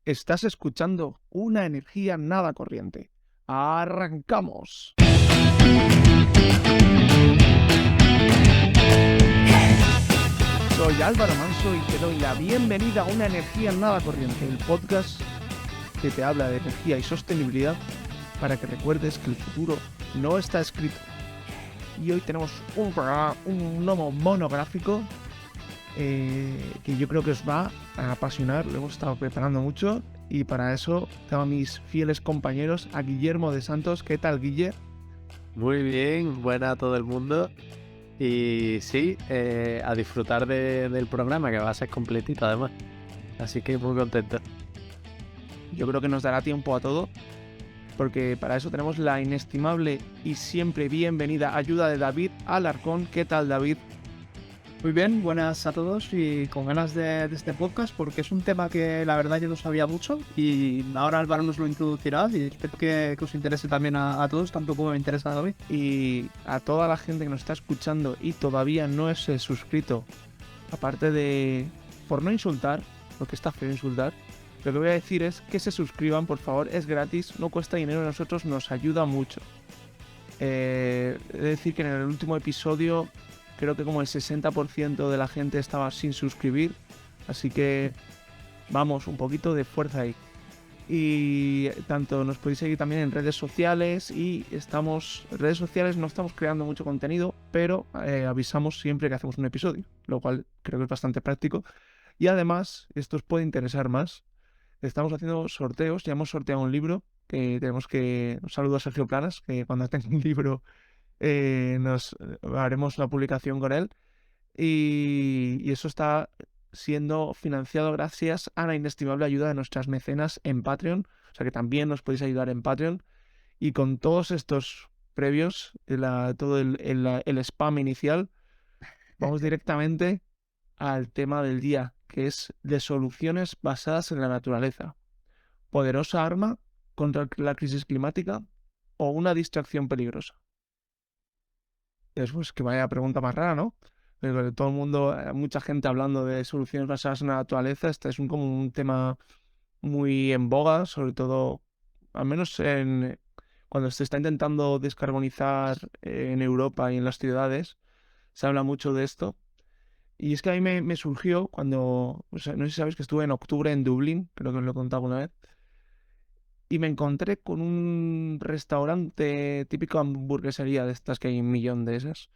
Estás escuchando una energía nada corriente. ¡Arrancamos! Soy Álvaro Manso y te doy la bienvenida a Una Energía Nada Corriente, el podcast que te habla de energía y sostenibilidad para que recuerdes que el futuro no está escrito. Y hoy tenemos un nuevo monográfico que yo creo que os va a apasionar. Lo hemos estado preparando mucho y para eso tengo a mis fieles compañeros, a Guillermo de Santos. ¿Qué tal, Guille? Muy bien, buena a todo el mundo. Y sí, a disfrutar del programa, que va a ser completito además. Así que muy contento. Yo creo que nos dará tiempo a todo, porque para eso tenemos la inestimable y siempre bienvenida ayuda de David Alarcón. ¿Qué tal, David? Muy bien, buenas a todos y con ganas de este podcast porque es un tema que la verdad yo no sabía mucho y ahora Álvaro nos lo introducirá y espero que os interese también a todos, tanto como me interesa a David. Y a toda la gente que nos está escuchando y todavía no es suscrito, aparte de por no insultar, porque está feo insultar, lo que voy a decir es que se suscriban, por favor, es gratis, no cuesta dinero, a nosotros nos ayuda mucho. He de decir que en el último episodio creo que como el 60% de la gente estaba sin suscribir, así que vamos, un poquito de fuerza ahí. Y tanto nos podéis seguir también en redes sociales y redes sociales no estamos creando mucho contenido, pero avisamos siempre que hacemos un episodio, lo cual creo que es bastante práctico. Y además, esto os puede interesar más, estamos haciendo sorteos, ya hemos sorteado un libro que tenemos que... Un saludo a Sergio Planas, que cuando tenga un libro haremos la publicación con él. Y eso está siendo financiado gracias a la inestimable ayuda de nuestras mecenas en Patreon. O sea que también nos podéis ayudar en Patreon. Y con todos estos previos, todo el spam inicial, vamos directamente al tema del día, que es de soluciones basadas en la naturaleza. ¿Poderosa arma contra la crisis climática o una distracción peligrosa? Después, que vaya pregunta más rara, ¿no? Pero todo el mundo, mucha gente hablando de soluciones basadas en la naturaleza. Este es como un tema muy en boga, sobre todo, al menos cuando se está intentando descarbonizar en Europa y en las ciudades, se habla mucho de esto. Y es que a mí me surgió cuando, o sea, no sé si sabes que estuve en octubre en Dublín, creo que os lo he contado alguna vez, y me encontré con un restaurante típico hamburguesería de estas que hay un millón de esas.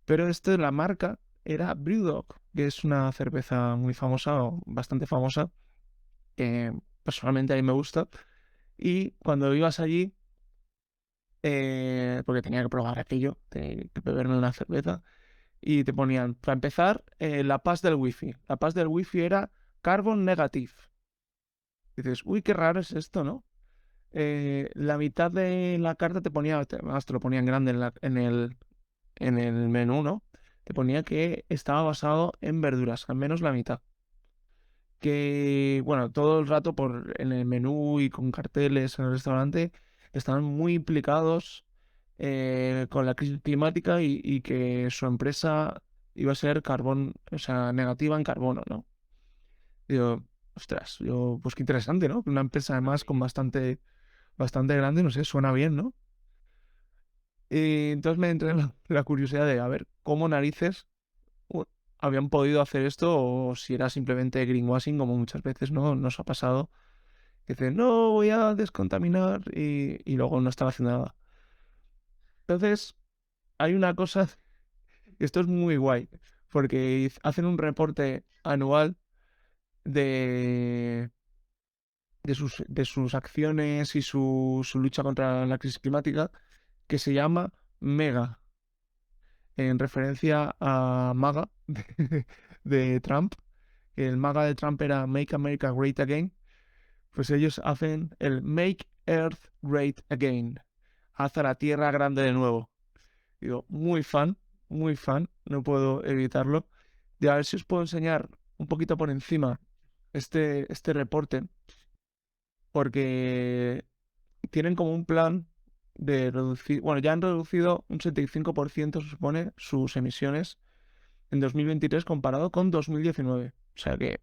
Pero la marca era Brewdog, que es una cerveza muy famosa, o bastante famosa, que personalmente a mí me gusta. Y cuando ibas allí, porque tenía que probar aquello, tenía que beberme una cerveza, y te ponían, para empezar, la paz del wifi. La paz del wifi era Carbon Negative. Y dices, uy, qué raro es esto, ¿no? La mitad de la carta te ponía, además te lo ponía en grande en el menú, ¿no? Te ponía que estaba basado en verduras, al menos la mitad. Que, bueno, todo el rato en el menú y con carteles en el restaurante estaban muy implicados con la crisis climática y que su empresa iba a ser carbón, o sea, negativa en carbono, ¿no? Digo, ostras, pues qué interesante, ¿no? Una empresa además con bastante grande, no sé, suena bien, ¿no? Y entonces me entré en la curiosidad de, a ver, ¿cómo narices u- habían podido hacer esto o si era simplemente greenwashing, como muchas veces no nos ha pasado? Que dicen, no, voy a descontaminar y luego no están haciendo nada. Entonces, hay una cosa, y esto es muy guay, porque hacen un reporte anual de, de sus acciones y su lucha contra la crisis climática, que se llama MEGA, en referencia a MAGA de Trump. El MAGA de Trump era Make America Great Again. Pues ellos hacen el Make Earth Great Again. Haz a la Tierra grande de nuevo. Digo, muy fan, no puedo evitarlo. Y a ver si os puedo enseñar un poquito por encima este reporte, porque tienen como un plan de reducir, bueno, ya han reducido un 75%, se supone, sus emisiones en 2023 comparado con 2019. O sea que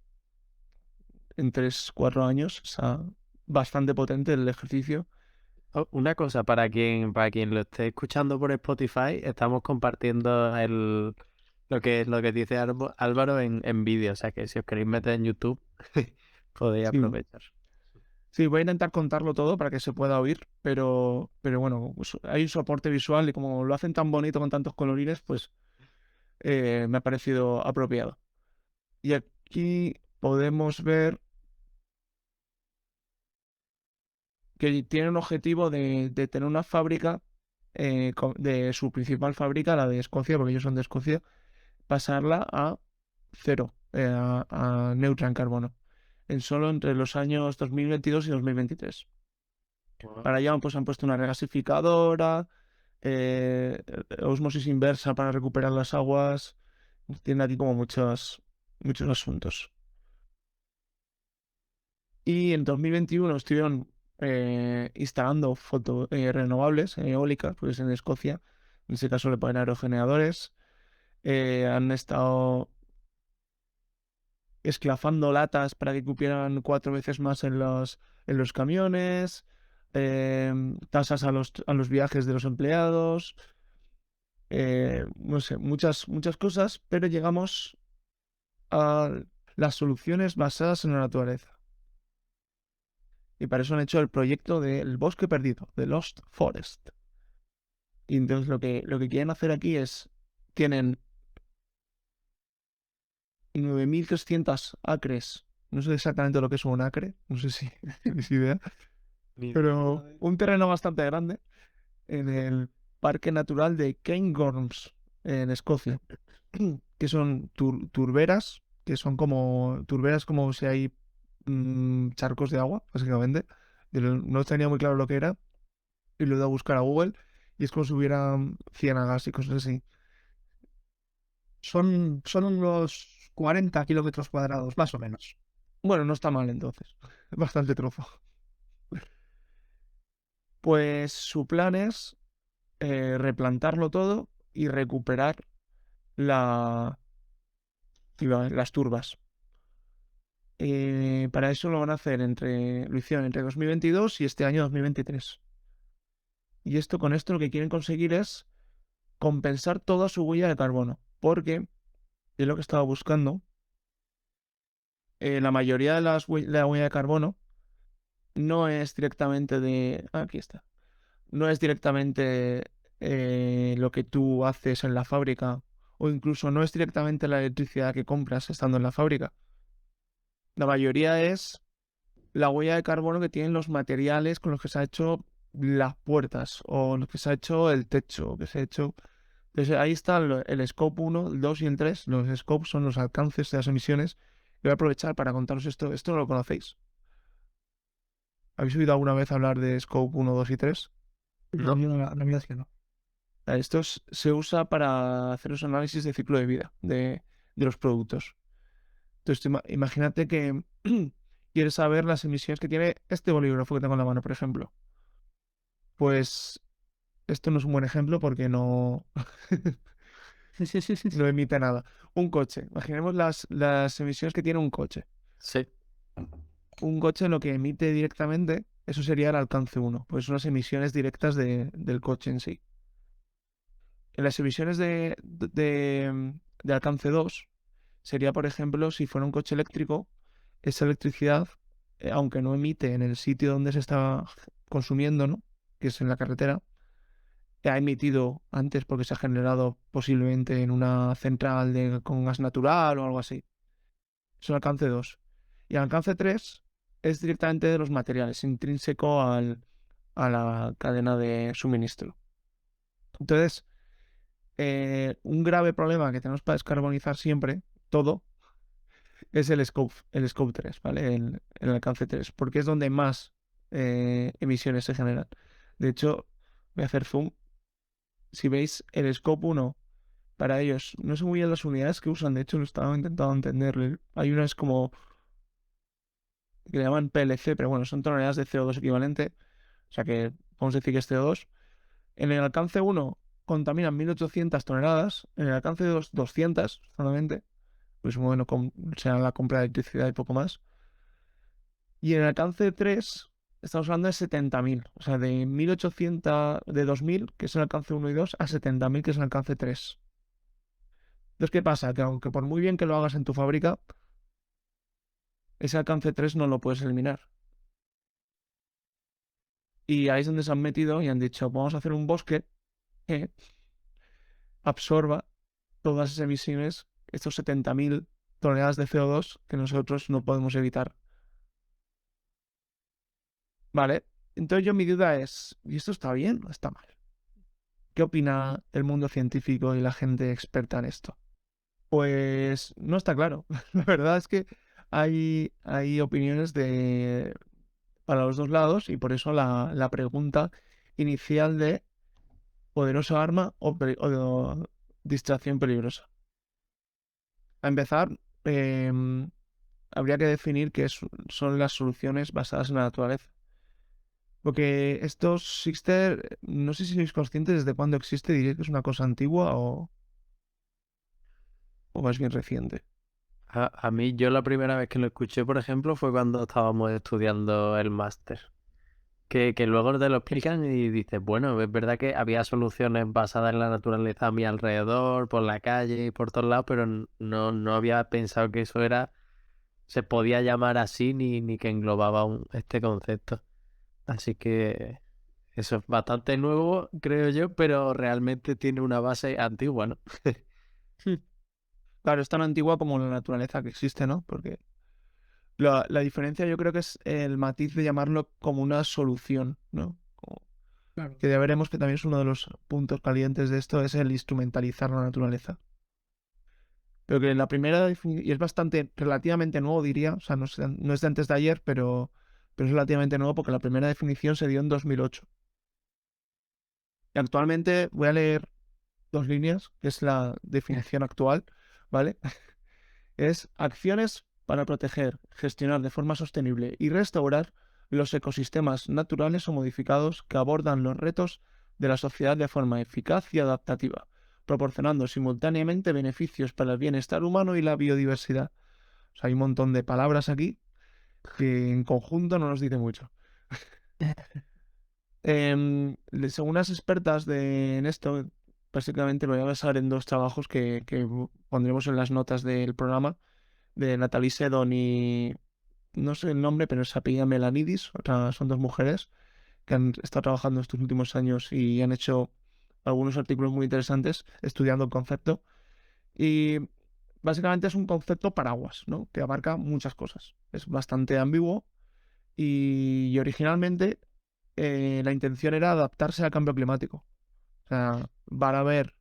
en 3-4 años. O sea, bastante potente el ejercicio. Oh, una cosa, para quien lo esté escuchando por Spotify, estamos compartiendo lo que dice Álvaro en vídeo. O sea que si os queréis meter en YouTube, podéis Sí, aprovechar. sí, voy a intentar contarlo todo para que se pueda oír, pero bueno, pues hay un soporte visual y como lo hacen tan bonito con tantos colorines, pues me ha parecido apropiado. Y aquí podemos ver que tiene un objetivo de tener una fábrica, de su principal fábrica, la de Escocia, porque ellos son de Escocia, pasarla a cero, a neutra en carbono, en solo entre los años 2022 y 2023. Para allá pues han puesto una regasificadora, osmosis inversa para recuperar las aguas. Tiene aquí como muchos asuntos. Y en 2021 estuvieron instalando renovables, eólicas, pues en Escocia. En ese caso le ponen aerogeneradores. Han estado esclavando latas para que cupieran 4 veces más en los camiones. Tasas a los viajes de los empleados. No sé, muchas cosas, pero llegamos a las soluciones basadas en la naturaleza. Y para eso han hecho el proyecto del bosque perdido, de Lost Forest. Y entonces lo que quieren hacer aquí es, tienen 9.300 acres. No sé exactamente lo que es un acre, no sé si tenéis idea, pero un terreno bastante grande en el Parque Natural de Cairngorms, en Escocia, que son turberas, que son como turberas como si hay charcos de agua, básicamente. No tenía muy claro lo que era y lo he ido a buscar a Google y es como si hubiera ciénagas y cosas así. Son unos 40 kilómetros cuadrados, más o menos. Bueno, no está mal entonces. Es bastante trozo. Pues su plan es replantarlo todo y recuperar la, las turbas. Para eso lo van a hacer lo hicieron entre 2022 y este año 2023. Y con esto lo que quieren conseguir es compensar toda su huella de carbono. Porque, es lo que estaba buscando, la mayoría de la huella de carbono no es directamente aquí está. No es directamente lo que tú haces en la fábrica o incluso no es directamente la electricidad que compras estando en la fábrica. La mayoría es la huella de carbono que tienen los materiales con los que se ha hecho las puertas o los que se ha hecho el techo, que se ha hecho... Entonces ahí está el Scope 1, el 2 y el 3. Los scopes son los alcances de las emisiones. Voy a aprovechar para contaros esto. Esto no lo conocéis. ¿Habéis oído alguna vez hablar de Scope 1, 2 y 3? No, yo la verdad es que no. Esto se usa para hacer los análisis de ciclo de vida de los productos. Entonces, imagínate que quieres saber las emisiones que tiene este bolígrafo que tengo en la mano, por ejemplo. Pues esto no es un buen ejemplo porque no, no emite nada. Un coche. Imaginemos las emisiones que tiene un coche. Sí. Un coche lo que emite directamente, eso sería el alcance 1, pues son las emisiones directas del coche en sí. En las emisiones de alcance 2 sería, por ejemplo, si fuera un coche eléctrico, esa electricidad, aunque no emite en el sitio donde se está consumiendo, ¿no? Que es en la carretera, ha emitido antes porque se ha generado posiblemente en una central con gas natural o algo así. Es el alcance 2. Y el alcance 3 es directamente de los materiales, intrínseco a la cadena de suministro. Entonces, un grave problema que tenemos para descarbonizar siempre, todo, es el scope 3, ¿vale? El alcance 3, porque es donde más emisiones se generan. De hecho, voy a hacer zoom. Si veis el scope 1, para ellos, no sé muy bien las unidades que usan, de hecho lo estaba intentando entender. Hay unas como que le llaman PLC, pero bueno, son toneladas de CO2 equivalente, o sea que vamos a decir que es CO2. En el alcance 1 contaminan 1.800 toneladas, en el alcance 2, 200 solamente, pues bueno, será la compra de electricidad y poco más. Y en el alcance 3 estamos hablando de 70.000. O sea, de 1800, de 2000, que es el alcance 1 y 2, a 70.000, que es el alcance 3. Entonces, ¿qué pasa? Que aunque por muy bien que lo hagas en tu fábrica, ese alcance 3 no lo puedes eliminar. Y ahí es donde se han metido y han dicho, vamos a hacer un bosque que absorba todas esas emisiones, estos 70.000 toneladas de CO2 que nosotros no podemos evitar. Vale, entonces mi duda es, ¿y esto está bien o está mal? ¿Qué opina el mundo científico y la gente experta en esto? Pues no está claro. La verdad es que hay opiniones para los dos lados y por eso la pregunta inicial de poderosa arma o distracción peligrosa. A empezar, habría que definir qué son las soluciones basadas en la naturaleza. Porque estos Sixter, no sé si sois conscientes desde cuándo existe, diría que es una cosa antigua o más bien reciente. A mí, yo la primera vez que lo escuché, por ejemplo, fue cuando estábamos estudiando el máster. Que luego te lo explican y dices, bueno, es verdad que había soluciones basadas en la naturaleza a mi alrededor, por la calle y por todos lados, pero no había pensado que eso se podía llamar así ni que englobaba este concepto. Así que eso es bastante nuevo, creo yo, pero realmente tiene una base antigua, ¿no? Claro, es tan antigua como la naturaleza que existe, ¿no? Porque la diferencia yo creo que es el matiz de llamarlo como una solución, ¿no? Claro. Que ya veremos que también es uno de los puntos calientes de esto, es el instrumentalizar la naturaleza. Pero que la primera definición, y es bastante, relativamente nuevo diría, o sea, no es de antes de ayer, pero es relativamente nuevo porque la primera definición se dio en 2008. Y actualmente voy a leer dos líneas, que es la definición actual, ¿vale? Es acciones para proteger, gestionar de forma sostenible y restaurar los ecosistemas naturales o modificados que abordan los retos de la sociedad de forma eficaz y adaptativa, proporcionando simultáneamente beneficios para el bienestar humano y la biodiversidad. O sea, hay un montón de palabras aquí que en conjunto no nos dice mucho. Según las expertas en esto, básicamente me voy a basar en dos trabajos que pondremos en las notas del programa, de Natalie Sedon y no sé el nombre, pero se apellida Melanidis. Son dos mujeres que han estado trabajando estos últimos años y han hecho algunos artículos muy interesantes estudiando el concepto. Y básicamente es un concepto paraguas, ¿no? Que abarca muchas cosas. Es bastante ambiguo y originalmente la intención era adaptarse al cambio climático. O sea, va a haber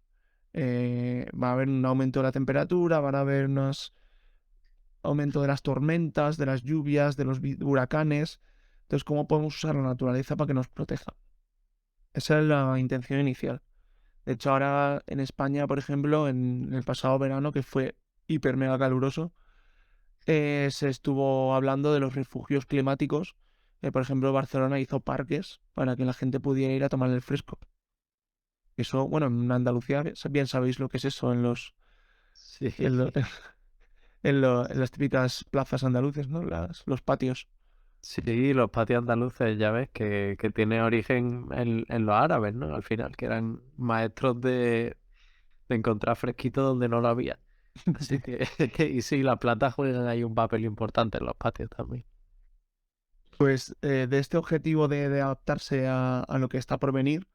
un aumento de la temperatura, van a haber unos aumento de las tormentas, de las lluvias, de los huracanes. Entonces, ¿cómo podemos usar la naturaleza para que nos proteja? Esa es la intención inicial. De hecho, ahora en España, por ejemplo, en el pasado verano, que fue hiper mega caluroso, se estuvo hablando de los refugios climáticos. Por ejemplo, Barcelona hizo parques para que la gente pudiera ir a tomar el fresco. Eso, bueno, en Andalucía bien sabéis lo que es eso Sí. en, lo- en las típicas plazas andaluces, ¿no? Los patios. Sí, los patios andaluces, ya ves, que tiene origen en los árabes, ¿no? Al final, que eran maestros de encontrar fresquito donde no lo había. Así que, y sí, las plantas juegan ahí un papel importante en los patios también. Pues de este objetivo de adaptarse a lo que está por venir,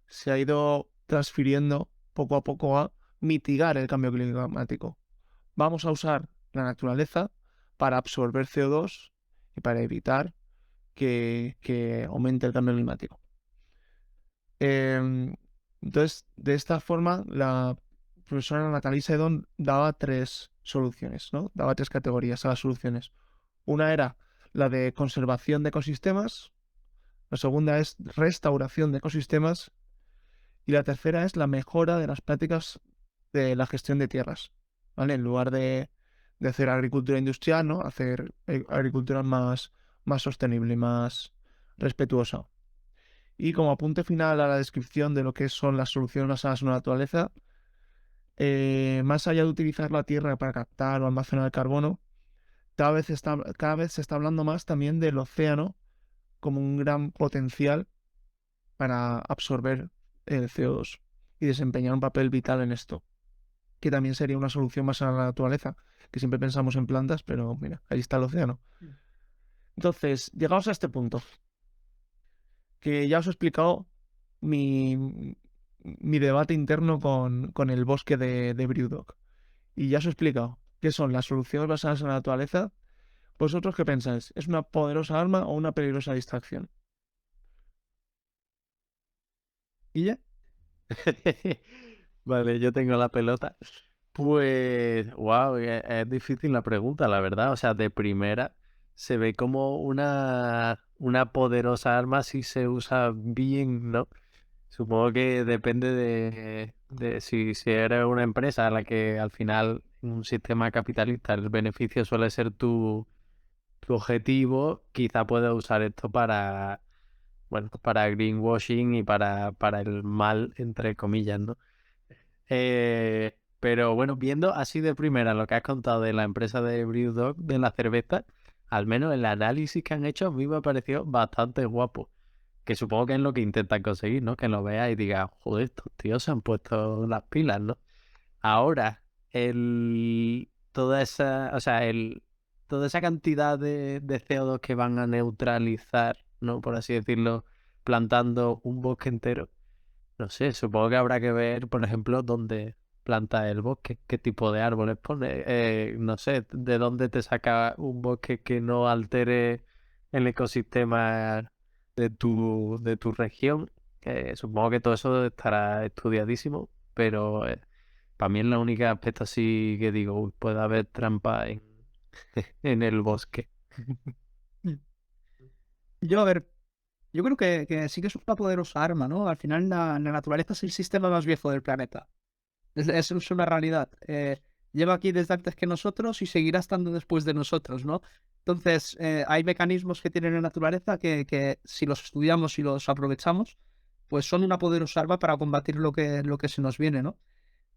se ha ido transfiriendo poco a poco a mitigar el cambio climático. Vamos a usar la naturaleza para absorber CO2 y para evitar que aumente el cambio climático. Em, entonces, de esta forma, la profesora Natalie Sedon daba tres soluciones, ¿no? Daba tres categorías a las soluciones. Una era la de conservación de ecosistemas, la segunda es restauración de ecosistemas y la tercera es la mejora de las prácticas de la gestión de tierras, ¿vale? En lugar de hacer agricultura industrial, ¿no? Hacer agricultura más sostenible, más respetuosa. Y como apunte final a la descripción de lo que son las soluciones basadas en la naturaleza, más allá de utilizar la tierra para captar o almacenar el carbono, cada vez se está hablando más también del océano como un gran potencial para absorber el CO2 y desempeñar un papel vital en esto, que también sería una solución más a la naturaleza, que siempre pensamos en plantas, pero mira, ahí está el océano. Entonces, llegados a este punto, que ya os he explicado mi debate interno con el bosque de Brewdog, y ya os he explicado qué son las soluciones basadas en la naturaleza. ¿Vosotros qué pensáis? ¿Es una poderosa arma o una peligrosa distracción? ¿Y ya? Vale, yo tengo la pelota. Pues, wow, es difícil la pregunta, la verdad. O sea, de primera se ve como una poderosa arma si se usa bien, ¿no? Supongo que depende de si eres una empresa a la que al final en un sistema capitalista el beneficio suele ser tu objetivo, quizá puedes usar esto para, bueno, para greenwashing y para el mal, entre comillas, ¿no? Pero bueno, viendo así de primera lo que has contado de la empresa de Brewdog, de la cerveza, al menos el análisis que han hecho a mí me ha parecido bastante guapo. Que supongo que es lo que intentan conseguir, ¿no? Que lo veas y digas, joder, estos tíos se han puesto las pilas, ¿no? Ahora, toda esa cantidad de CO2 que van a neutralizar, ¿no? Por así decirlo, plantando un bosque entero. No sé, supongo que habrá que ver, por ejemplo, dónde planta el bosque, qué tipo de árboles pone. No sé, de dónde te saca un bosque que no altere el ecosistema de tu región. Supongo que todo eso estará estudiadísimo, pero para mí es la única aspecto así que digo, uy, puede haber trampa en el bosque. Yo, a ver, yo creo que sí que es una poderosa arma, ¿no? Al final la naturaleza es el sistema más viejo del planeta. Es una realidad. Lleva aquí desde antes que nosotros y seguirá estando después de nosotros, ¿no? Entonces, hay mecanismos que tiene la naturaleza que si los estudiamos y los aprovechamos, pues son una poderosa arma para combatir lo que se nos viene, ¿no?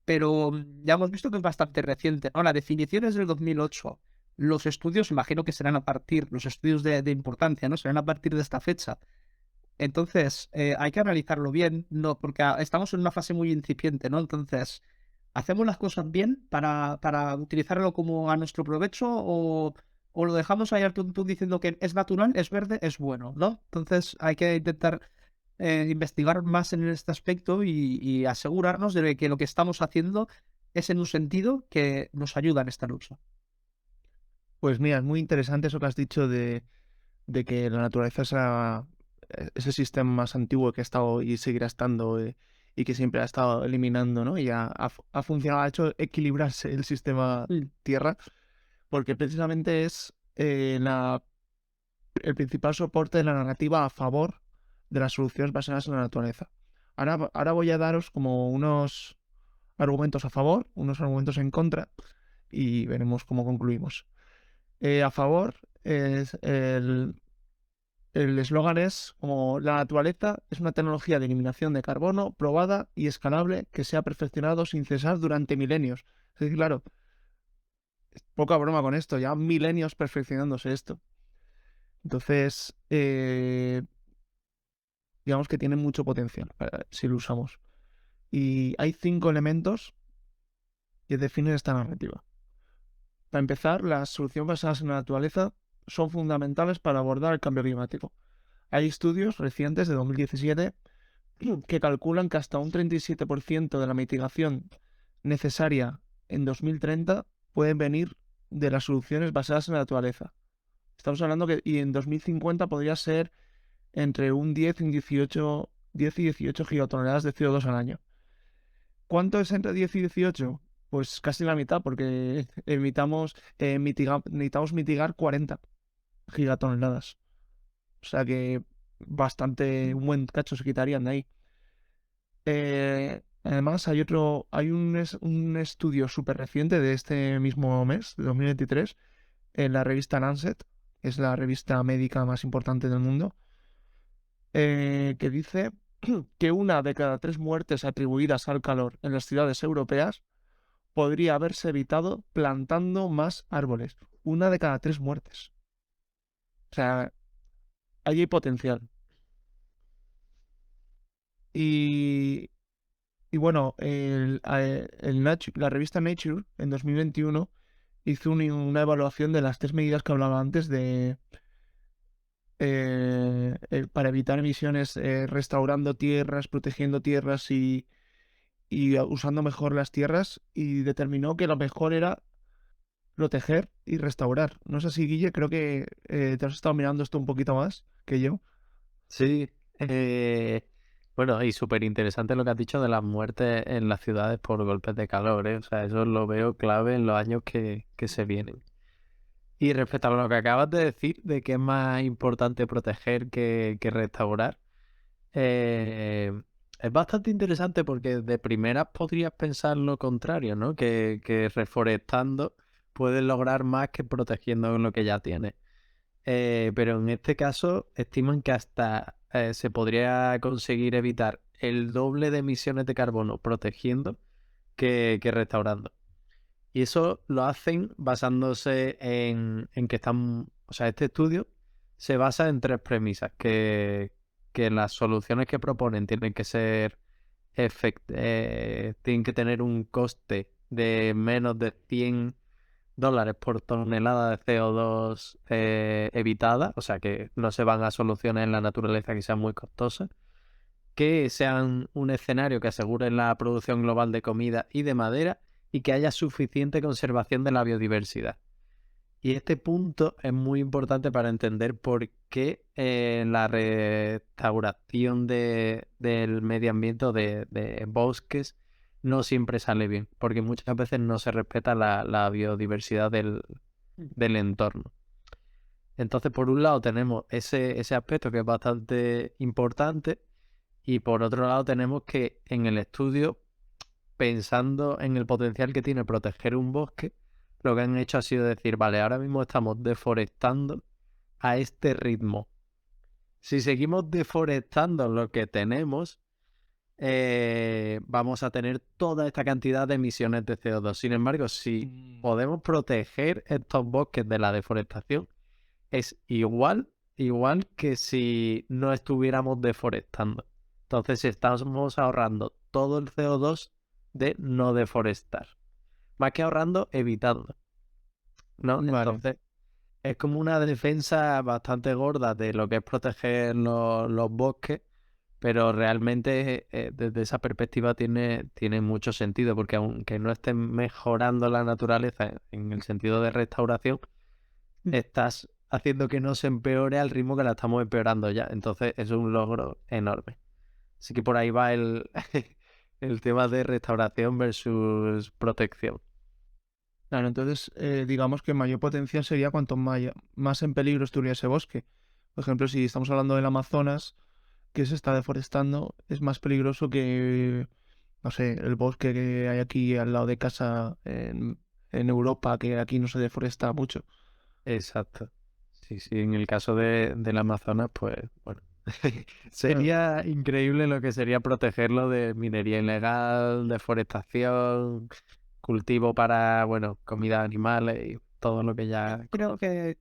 Pero ya hemos visto que es bastante reciente, ¿no? La definición es del 2008. Los estudios, imagino que serán a partir, los estudios de importancia, ¿no? Serán a partir de esta fecha. Entonces, hay que analizarlo bien, ¿no? Porque estamos en una fase muy incipiente, ¿no? Entonces, ¿hacemos las cosas bien para utilizarlo como a nuestro provecho o lo dejamos ahí al tuntún diciendo que es natural, es verde, es bueno, ¿no? Entonces, hay que intentar investigar más en este aspecto y asegurarnos de que lo que estamos haciendo es en un sentido que nos ayuda en esta lucha. Pues mira, es muy interesante eso que has dicho de que la naturaleza es ese sistema más antiguo que ha estado y seguirá estando, y que siempre ha estado eliminando, ¿no? Y ha funcionado, ha hecho equilibrarse el sistema Tierra, porque precisamente es el principal soporte de la narrativa a favor de las soluciones basadas en la naturaleza. Ahora voy a daros como unos argumentos a favor, unos argumentos en contra, y veremos cómo concluimos. A favor, el eslogan es como la naturaleza es una tecnología de eliminación de carbono probada y escalable que se ha perfeccionado sin cesar durante milenios. Es decir, claro, poca broma con esto, ya milenios perfeccionándose esto. Entonces, digamos que tiene mucho potencial si lo usamos. Y hay 5 elementos que definen esta narrativa. Para empezar, las soluciones basadas en la naturaleza son fundamentales para abordar el cambio climático. Hay estudios recientes de 2017 que calculan que hasta un 37% de la mitigación necesaria en 2030 pueden venir de las soluciones basadas en la naturaleza. Estamos hablando que y en 2050 podría ser entre un 10 y 18 gigatoneladas de CO2 al año. ¿Cuánto es entre 10 y 18? Pues casi la mitad, porque necesitamos mitigar 40 gigatoneladas. O sea que un buen cacho se quitarían de ahí. Además, hay un estudio súper reciente de este mismo mes, de 2023, en la revista Lancet, que es la revista médica más importante del mundo, que dice que 1 de cada 3 muertes atribuidas al calor en las ciudades europeas podría haberse evitado plantando más árboles. 1 de cada 3 muertes. O sea, ahí hay potencial. Y, y bueno, la revista Nature en 2021 hizo una evaluación de las 3 medidas que hablaba antes para evitar emisiones, restaurando tierras, protegiendo tierras y usando mejor las tierras, y determinó que lo mejor era proteger y restaurar. No sé si, Guille, creo que te has estado mirando esto un poquito más que yo. Sí, bueno, y súper interesante lo que has dicho de las muertes en las ciudades por golpes de calor, ¿eh? O sea, eso lo veo clave en los años que se vienen. Y respecto a lo que acabas de decir, de que es más importante proteger que restaurar, eh, es bastante interesante porque de primeras podrías pensar lo contrario, ¿no? Que reforestando puedes lograr más que protegiendo lo que ya tienes. Pero en este caso estiman que hasta se podría conseguir evitar el doble de emisiones de carbono protegiendo que restaurando. Y eso lo hacen basándose en que están, o sea, este estudio se basa en 3 premisas, que las soluciones que proponen tienen que ser tienen que tener un coste de menos de $100 por tonelada de CO2 evitada, o sea que no se van a soluciones en la naturaleza que sean muy costosas, que sean un escenario que asegure la producción global de comida y de madera y que haya suficiente conservación de la biodiversidad. Y este punto es muy importante para entender por qué la restauración del medio ambiente o de bosques no siempre sale bien, porque muchas veces no se respeta la biodiversidad del entorno. Entonces, por un lado tenemos ese aspecto que es bastante importante, y por otro lado tenemos que en el estudio, pensando en el potencial que tiene proteger un bosque, lo que han hecho ha sido decir, vale, ahora mismo estamos deforestando a este ritmo. Si seguimos deforestando lo que tenemos, vamos a tener toda esta cantidad de emisiones de CO2. Sin embargo, si podemos proteger estos bosques de la deforestación, es igual que si no estuviéramos deforestando. Entonces estamos ahorrando todo el CO2 de no deforestar. Más que ahorrando, evitando, ¿no? Vale. Entonces es como una defensa bastante gorda de lo que es proteger los bosques, pero realmente desde esa perspectiva tiene mucho sentido, porque aunque no estés mejorando la naturaleza en el sentido de restauración, estás haciendo que no se empeore al ritmo que la estamos empeorando ya. Entonces es un logro enorme. Así que por ahí va el, el tema de restauración versus protección. Claro, entonces digamos que mayor potencial sería cuanto más en peligro estuviera ese bosque. Por ejemplo, si estamos hablando del Amazonas, que se está deforestando, es más peligroso que, no sé, el bosque que hay aquí al lado de casa en Europa, que aquí no se deforesta mucho. Exacto. Sí, sí, en el caso del Amazonas, pues bueno, sería increíble lo que sería protegerlo de minería ilegal, deforestación, cultivo para, bueno, comida de animales y todo lo que ya... Creo que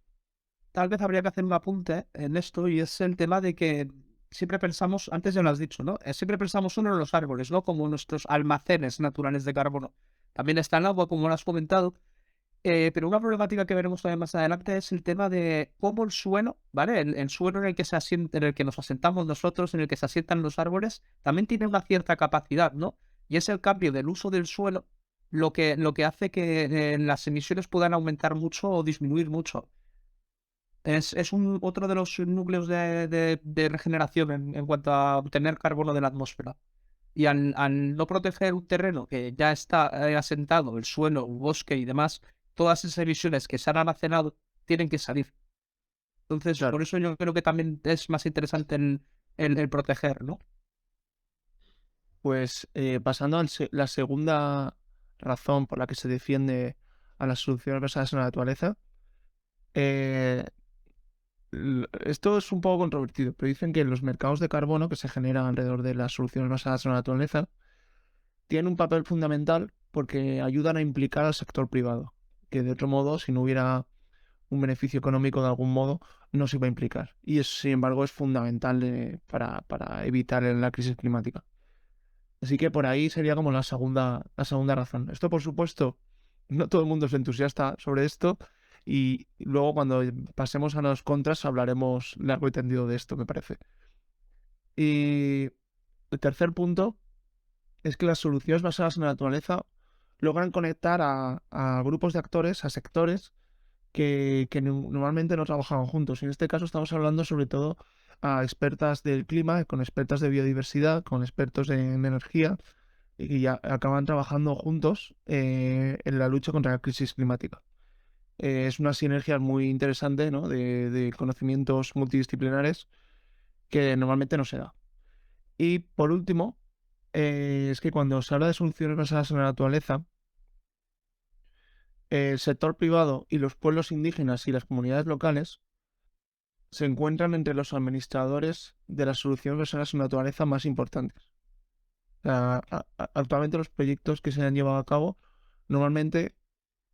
tal vez habría que hacer un apunte en esto, y es el tema de que siempre pensamos, antes ya lo has dicho, ¿no? Siempre pensamos solo en los árboles, ¿no? Como nuestros almacenes naturales de carbono. También está el agua, como lo has comentado. Pero una problemática que veremos también más adelante es el tema de cómo el suelo, ¿vale? El suelo en el que en el que nos asentamos nosotros, en el que se asientan los árboles, también tiene una cierta capacidad, ¿no? Y es el cambio del uso del suelo lo que hace que las emisiones puedan aumentar mucho o disminuir mucho. Es otro de los núcleos de regeneración en cuanto a obtener carbono de la atmósfera. Y al no proteger un terreno que ya está asentado, el suelo, un bosque y demás, todas esas emisiones que se han almacenado tienen que salir. Entonces, Claro. por eso yo creo que también es más interesante el proteger, ¿no? Pues pasando a la segunda razón por la que se defiende a las soluciones basadas en la naturaleza, eh, esto es un poco controvertido, pero dicen que los mercados de carbono que se generan alrededor de las soluciones basadas en la naturaleza tienen un papel fundamental porque ayudan a implicar al sector privado, que de otro modo, si no hubiera un beneficio económico de algún modo, no se va a implicar. Y eso, sin embargo, es fundamental para evitar la crisis climática. Así que por ahí sería como la segunda razón. Esto, por supuesto, no todo el mundo es entusiasta sobre esto. Y luego cuando pasemos a los contras hablaremos largo y tendido de esto, me parece. Y el tercer punto es que las soluciones basadas en la naturaleza logran conectar a grupos de actores, a sectores que normalmente no trabajaban juntos. Y en este caso estamos hablando sobre todo a expertas del clima, con expertas de biodiversidad, con expertos en energía, y que ya acaban trabajando juntos en la lucha contra la crisis climática. Es una sinergia muy interesante, ¿no? de conocimientos multidisciplinares que normalmente no se da. Y por último, es que cuando se habla de soluciones basadas en la naturaleza, el sector privado y los pueblos indígenas y las comunidades locales se encuentran entre los administradores de las soluciones basadas en la naturaleza más importantes. O sea, actualmente los proyectos que se han llevado a cabo, normalmente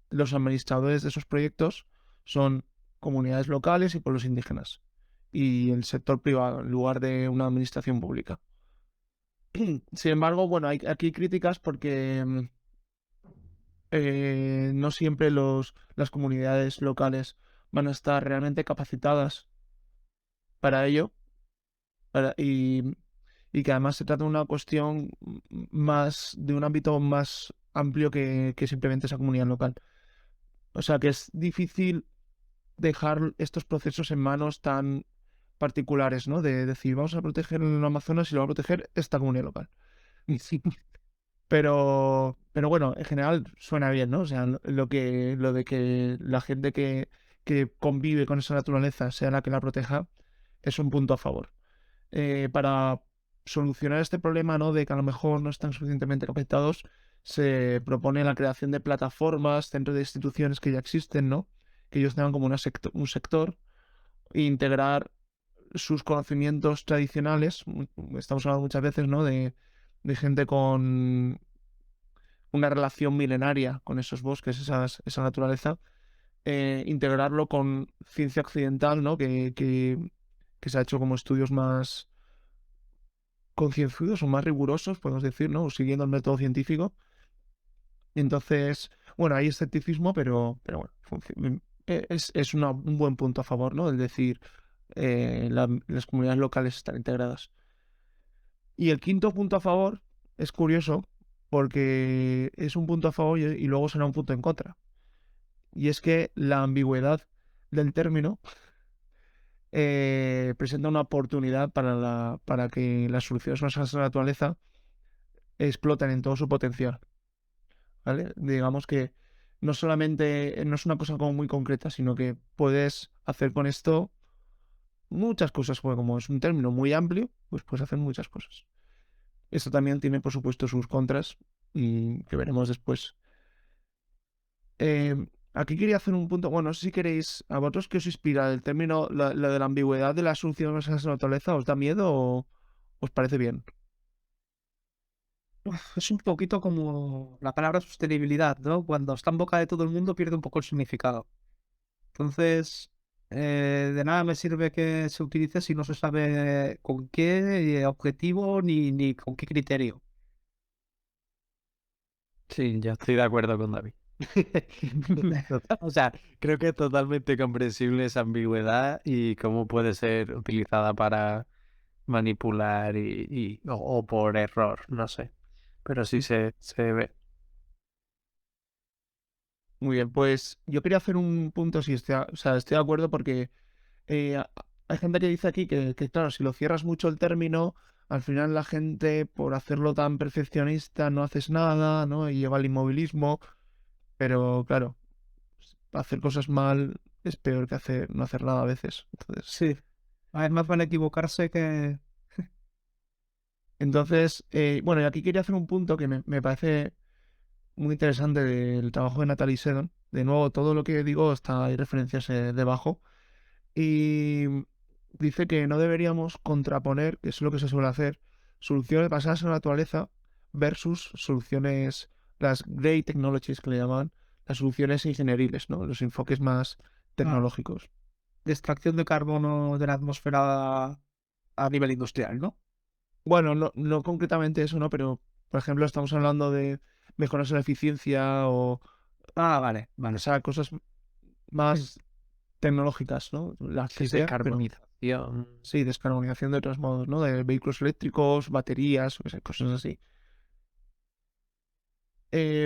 los administradores de esos proyectos son comunidades locales y pueblos indígenas y el sector privado en lugar de una administración pública. Sin embargo, bueno, hay aquí críticas porque no siempre las comunidades locales van a estar realmente capacitadas para ello y que además se trata de una cuestión más de un ámbito más amplio que simplemente esa comunidad local. O sea que es difícil dejar estos procesos en manos tan particulares, ¿no? De decir, vamos a proteger el Amazonas y lo va a proteger esta comunidad local. Pero bueno, en general suena bien, ¿no? O sea, lo de que la gente que convive con esa naturaleza sea la que la proteja es un punto a favor. Para solucionar este problema, ¿no? De que a lo mejor no están suficientemente capacitados, se propone la creación de plataformas dentro de instituciones que ya existen, ¿no? Que ellos tengan como un sector e integrar sus conocimientos tradicionales. Estamos hablando muchas veces, ¿no? De gente con una relación milenaria con esos bosques, esa naturaleza, integrarlo con ciencia occidental, ¿no? Que se ha hecho como estudios más concienzudos o más rigurosos, podemos decir, ¿no? Siguiendo el método científico. Y entonces, bueno, hay escepticismo, pero bueno, es un buen punto a favor, ¿no? Es decir, las comunidades locales están integradas. Y el quinto punto a favor es curioso porque es un punto a favor y luego será un punto en contra. Y es que la ambigüedad del término presenta una oportunidad para que las soluciones basadas en la naturaleza exploten en todo su potencial. ¿Vale? Digamos que no solamente no es una cosa como muy concreta, sino que puedes hacer con esto muchas cosas, porque como es un término muy amplio, pues puedes hacer muchas cosas. Esto también tiene, por supuesto, sus contras y que veremos después. Eh, Aquí quería hacer un punto, bueno, no sé si queréis, a vosotros qué os inspira el término, la de la ambigüedad de las soluciones basadas en la naturaleza, ¿os da miedo o os parece bien? Es un poquito como la palabra sostenibilidad, ¿no? Cuando está en boca de todo el mundo pierde un poco el significado. Entonces, de nada me sirve que se utilice si no se sabe con qué objetivo ni con qué criterio. Sí, yo estoy de acuerdo con David. O sea, creo que es totalmente comprensible esa ambigüedad y cómo puede ser utilizada para manipular o por error, no sé. Pero sí se ve. Muy bien, pues yo quería hacer un punto, si o sea, estoy de acuerdo porque hay gente que dice aquí que, claro, si lo cierras mucho el término, al final la gente, por hacerlo tan perfeccionista, no haces nada, ¿no? Y lleva al inmovilismo, pero claro, hacer cosas mal es peor que no hacer nada a veces. Sí, además van a equivocarse que... Bueno, y aquí quería hacer un punto que me parece muy interesante del trabajo de Natalie Seddon. De nuevo, todo lo que digo está, hay referencias debajo. Y dice que no deberíamos contraponer, que es lo que se suele hacer, soluciones basadas en la naturaleza versus soluciones, las grey technologies que le llaman, las soluciones ingenieriles, ¿no? Los enfoques más tecnológicos. De extracción de carbono de la atmósfera a nivel industrial, ¿no? Bueno, no concretamente eso, ¿no? Pero, por ejemplo, estamos hablando de mejoras en la eficiencia Ah, vale, o vale. sea, cosas más tecnológicas, ¿no? Las que Sí, sea, pero descarbonización. sí, descarbonización de otros modos, ¿no? De vehículos eléctricos, baterías, o sea, cosas así.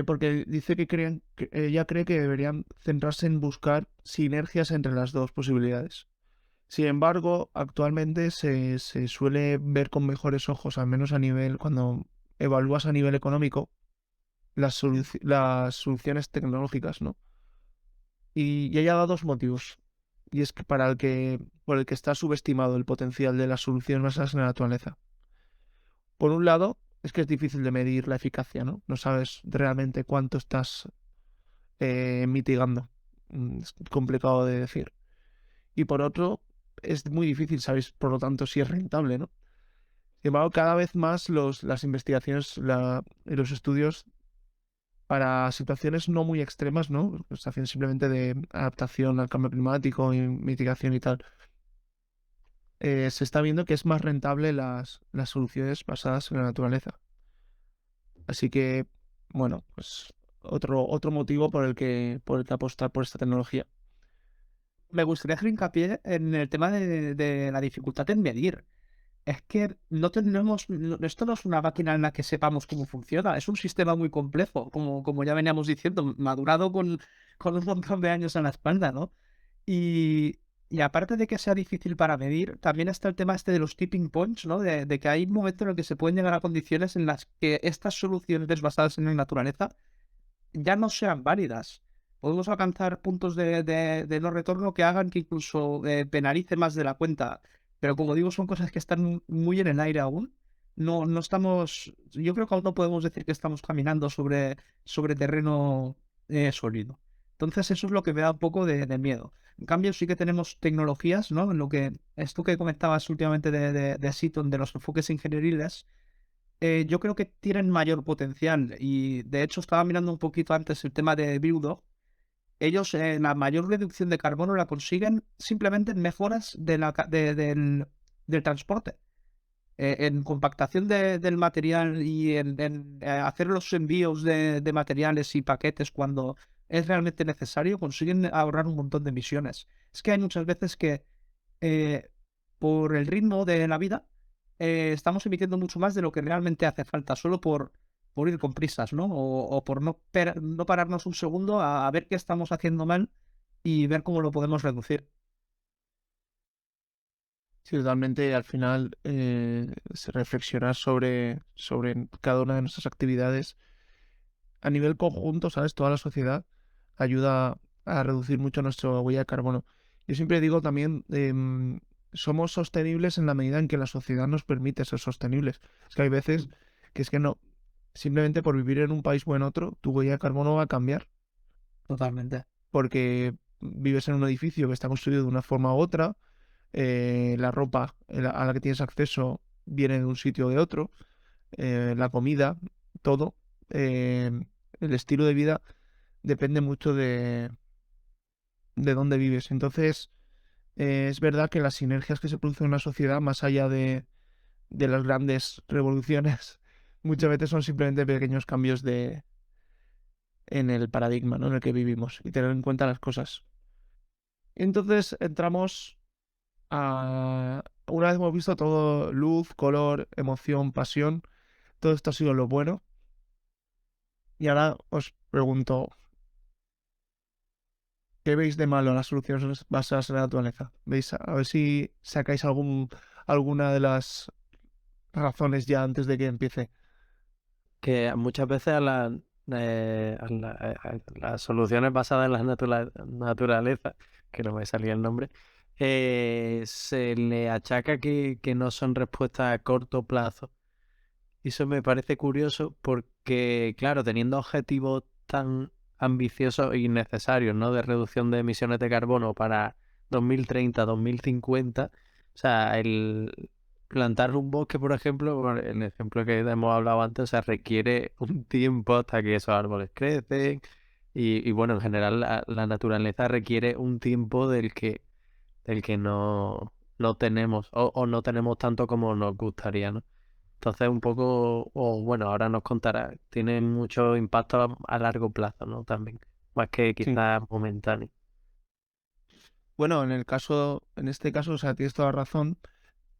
Porque dice que ella cree que deberían centrarse en buscar sinergias entre las dos posibilidades. Sin embargo, actualmente se suele ver con mejores ojos, al menos a nivel, cuando evalúas a nivel económico, las soluciones tecnológicas, ¿no? Y ella da dos motivos. Y es que por el que está subestimado el potencial de las soluciones basadas en la naturaleza. Por un lado, es que es difícil de medir la eficacia, ¿no? No sabes realmente cuánto estás mitigando. Es complicado de decir. Y por otro, es muy difícil saber, por lo tanto, si es rentable, ¿no? Sin embargo, cada vez más las investigaciones y los estudios para situaciones no muy extremas, ¿no? Situaciones simplemente de adaptación al cambio climático y mitigación y tal. Se está viendo que es más rentable las soluciones basadas en la naturaleza. Así que, bueno, pues otro motivo por el que apostar por esta tecnología. Me gustaría hacer hincapié en el tema de la dificultad en medir. Es que no tenemos, esto no es una máquina en la que sepamos cómo funciona, es un sistema muy complejo, como ya veníamos diciendo, madurado con un montón de años en la espalda, ¿no? Y, y aparte de que sea difícil para medir, también está el tema este de los tipping points, ¿no? De que hay momentos en los que se pueden llegar a condiciones en las que estas soluciones basadas en la naturaleza ya no sean válidas. Podemos alcanzar puntos de no retorno que hagan que incluso penalice más de la cuenta. Pero como digo, son cosas que están muy en el aire aún. No estamos, yo creo que aún no podemos decir que estamos caminando sobre terreno sólido. Entonces eso es lo que me da un poco de miedo. En cambio, sí que tenemos tecnologías, ¿no? En lo que esto que comentabas últimamente de Seaton, de los enfoques ingenieriles, yo creo que tienen mayor potencial y de hecho estaba mirando un poquito antes el tema de Build. Ellos la mayor reducción de carbono la consiguen simplemente en mejoras del transporte, en compactación del material y en hacer los envíos de materiales y paquetes cuando es realmente necesario, consiguen ahorrar un montón de emisiones. Es que hay muchas veces que eh, por el ritmo de la vida, estamos emitiendo mucho más de lo que realmente hace falta, solo por ir con prisas, ¿no? O por no pararnos un segundo a ver qué estamos haciendo mal y ver cómo lo podemos reducir. Sí, totalmente. Al final, reflexionar sobre cada una de nuestras actividades a nivel conjunto, ¿sabes? Toda la sociedad ayuda a reducir mucho nuestra huella de carbono. Yo siempre digo también, somos sostenibles en la medida en que la sociedad nos permite ser sostenibles. Es que hay veces que es que no, simplemente por vivir en un país o en otro, tu huella de carbono va a cambiar, Totalmente. porque vives en un edificio que está construido de una forma u otra, la ropa a la que tienes acceso viene de un sitio o de otro, la comida, todo, eh, el estilo de vida depende mucho de dónde vives. Entonces, es verdad que las sinergias que se producen en una sociedad, más allá de las grandes revoluciones, muchas veces son simplemente pequeños cambios en el paradigma, ¿no? En el que vivimos y tener en cuenta las cosas. Entonces entramos a... Una vez hemos visto todo, luz, color, emoción, pasión, todo esto ha sido lo bueno. Y ahora os pregunto, ¿qué veis de malo en las soluciones basadas en la naturaleza? ¿Veis? A ver si sacáis alguna de las razones ya antes de que empiece. Que muchas veces a las soluciones basadas en la naturaleza, que no me salía el nombre, se le achaca que no son respuestas a corto plazo. Y eso me parece curioso porque, claro, teniendo objetivos tan ambiciosos y necesarios, ¿no? De reducción de emisiones de carbono para 2030, 2050, o sea, el plantar un bosque, por ejemplo, por el ejemplo que hemos hablado antes, o sea, requiere un tiempo hasta que esos árboles crecen Y bueno, en general la naturaleza requiere un tiempo del que no tenemos, o no tenemos tanto como nos gustaría, ¿no? Entonces un poco, o bueno, ahora nos contará, tiene mucho impacto a largo plazo, ¿no? También, más que Sí. quizás momentáneo. Bueno, en este caso, o sea, tienes toda la razón.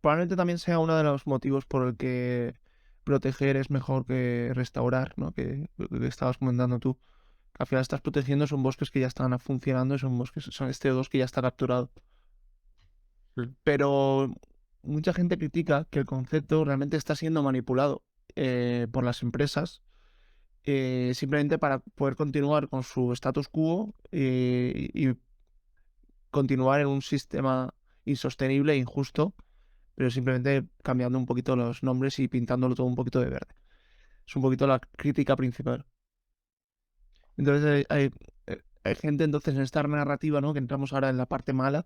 Probablemente también sea uno de los motivos por el que proteger es mejor que restaurar, ¿no? Que lo que estabas comentando tú. Al final estás protegiendo, son bosques que ya están funcionando y son bosques, son este CO2 que ya está capturado. Pero mucha gente critica que el concepto realmente está siendo manipulado por las empresas simplemente para poder continuar con su status quo y continuar en un sistema insostenible e injusto, pero simplemente cambiando un poquito los nombres y pintándolo todo un poquito de verde. Es un poquito la crítica principal. Entonces hay gente entonces en esta narrativa, ¿no? Que entramos ahora en la parte mala,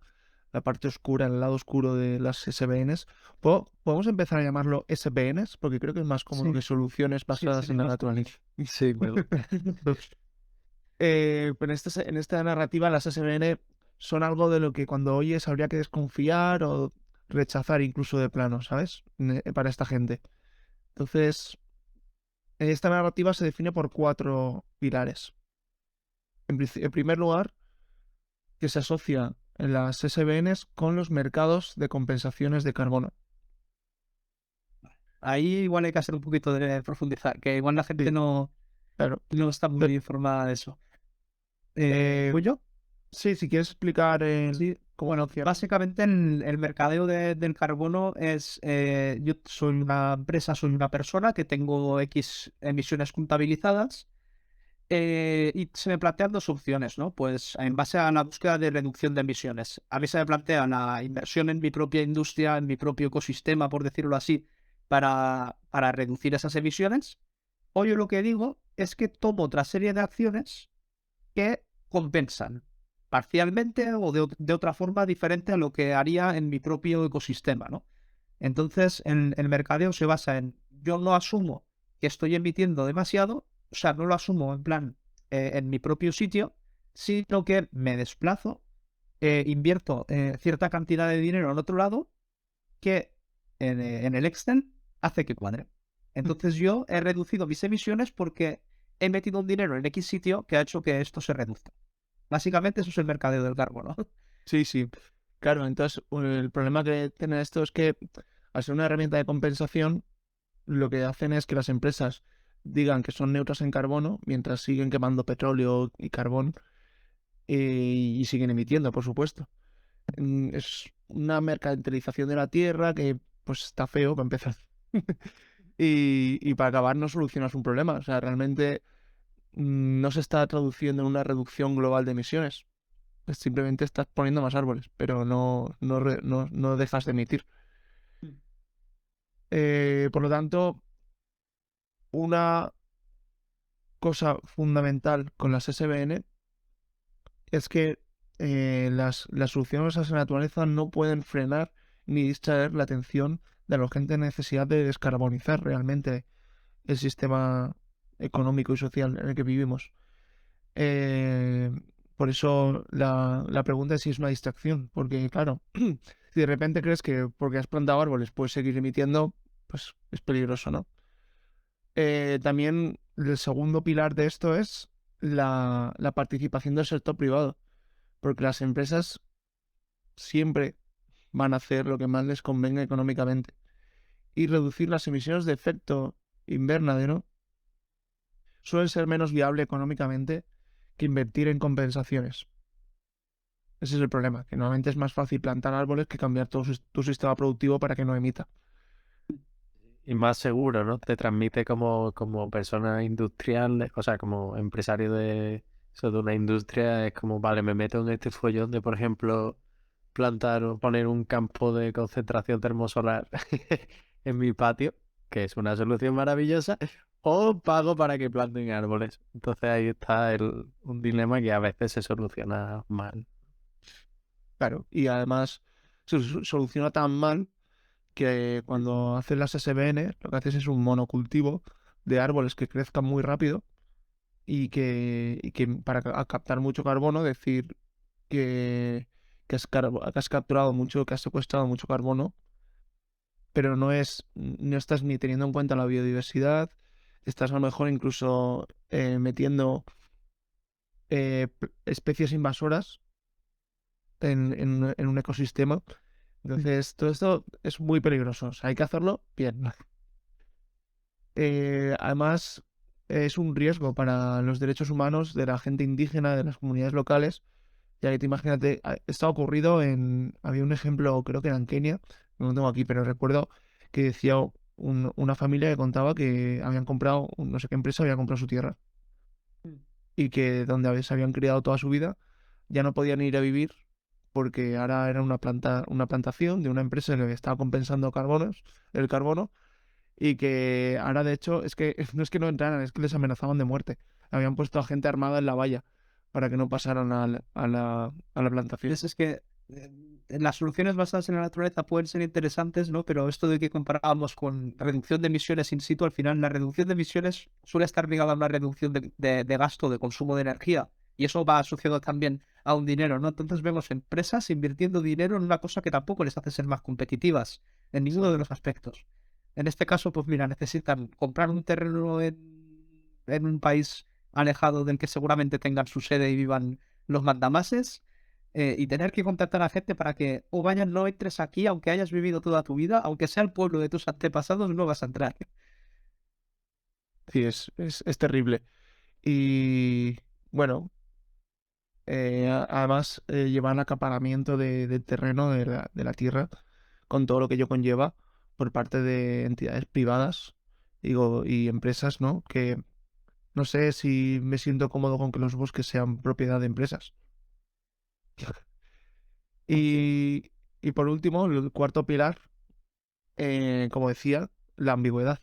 la parte oscura, el lado oscuro de las SBNs. Podemos empezar a llamarlo SBNs porque creo que es más cómodo Sí, que soluciones sí, basadas sería en la más naturaleza. Sí, Pero en esta narrativa las SBN son algo de lo que cuando oyes habría que desconfiar o rechazar incluso de plano, ¿sabes? Para esta gente. Entonces, esta narrativa se define por 4 pilares. En primer lugar, que se asocia las SBNs con los mercados de compensaciones de carbono. Ahí igual hay que hacer un poquito de profundizar, que igual la gente Sí, claro. no está muy informada de eso. ¿Voy yo? Sí, si quieres explicar Sí. cómo Bueno, funciona. básicamente el mercadeo del carbono es, yo soy una empresa, soy una persona que tengo X emisiones contabilizadas y se me plantean dos opciones, ¿no? Pues en base a la búsqueda de reducción de emisiones. A mí se me plantea la inversión en mi propia industria, en mi propio ecosistema, por decirlo así, para reducir esas emisiones. O yo lo que digo es que tomo otra serie de acciones que compensan parcialmente o de otra forma diferente a lo que haría en mi propio ecosistema, ¿no? Entonces, el mercadeo se basa en yo no asumo que estoy emitiendo demasiado, o sea, no lo asumo en plan en mi propio sitio, sino que me desplazo, invierto cierta cantidad de dinero en otro lado que en el Excel hace que cuadre. Entonces yo he reducido mis emisiones porque he metido un dinero en X sitio que ha hecho que esto se reduzca. Básicamente eso es el mercadeo del carbono. Sí, sí. Claro, entonces el problema que tiene esto es que al ser una herramienta de compensación, lo que hacen es que las empresas digan que son neutras en carbono mientras siguen quemando petróleo y carbón y siguen emitiendo, por supuesto. Es una mercantilización de la tierra que pues está feo para empezar. Y para acabar no solucionas un problema. O sea, realmente no se está traduciendo en una reducción global de emisiones. Simplemente estás poniendo más árboles, pero no dejas de emitir. Por lo tanto, una cosa fundamental con las SBN es que las soluciones a esa naturaleza no pueden frenar ni distraer la atención de la urgente necesidad de descarbonizar realmente el sistema económico y social en el que vivimos. Eh, por eso la pregunta es si es una distracción, porque claro, si de repente crees que porque has plantado árboles puedes seguir emitiendo, pues es peligroso, ¿no? También el segundo pilar de esto es la participación del sector privado, porque las empresas siempre van a hacer lo que más les convenga económicamente y reducir las emisiones de efecto invernadero suele ser menos viable económicamente que invertir en compensaciones. Ese es el problema, que normalmente es más fácil plantar árboles que cambiar todo tu sistema productivo para que no emita. y más seguro, ¿no? Te transmite como persona industrial, o sea, como empresario de, eso, de una industria, es como, vale, me meto en este follón de, por ejemplo, plantar o poner un campo de concentración termosolar en mi patio, que es una solución maravillosa, o pago para que planten árboles. Entonces ahí está un dilema que a veces se soluciona mal. Claro, y además se soluciona tan mal que cuando haces las SBN lo que haces es un monocultivo de árboles que crezcan muy rápido y que para captar mucho carbono, decir que has capturado mucho, que has secuestrado mucho carbono, pero no estás ni teniendo en cuenta la biodiversidad, estás a lo mejor incluso metiendo especies invasoras en un ecosistema. Entonces, todo esto es muy peligroso. O sea, hay que hacerlo bien. Además, es un riesgo para los derechos humanos de la gente indígena, de las comunidades locales. Ya que te imagínate, esto ha ocurrido había un ejemplo, creo que era en Kenia, no lo tengo aquí, pero recuerdo que decía una familia que contaba que habían comprado, no sé qué empresa había comprado su tierra y que donde se habían criado toda su vida ya no podían ir a vivir porque ahora era una plantación de una empresa que estaba compensando el carbono y que ahora de hecho es que no es que no entraran, es que les amenazaban de muerte. Habían puesto a gente armada en la valla para que no pasaran a la plantación. Es que las soluciones basadas en la naturaleza pueden ser interesantes, ¿no? Pero esto de que comparábamos con reducción de emisiones in situ, al final la reducción de emisiones suele estar ligada a una reducción de gasto, de consumo de energía. Y eso va asociado también a un dinero, ¿no? Entonces vemos empresas invirtiendo dinero en una cosa que tampoco les hace ser más competitivas en ninguno de los aspectos. En este caso, pues mira, necesitan comprar un terreno en un país alejado del que seguramente tengan su sede y vivan los mandamases, y tener que contactar a gente para que, o vaya, no entres aquí, aunque hayas vivido toda tu vida, aunque sea el pueblo de tus antepasados, no vas a entrar. Sí, es terrible. Y bueno, además llevan acaparamiento del terreno de la tierra con todo lo que ello conlleva por parte de entidades privadas, digo, y empresas, ¿no? Que no sé si me siento cómodo con que los bosques sean propiedad de empresas. Y, y por último, el cuarto pilar, como decía, la ambigüedad.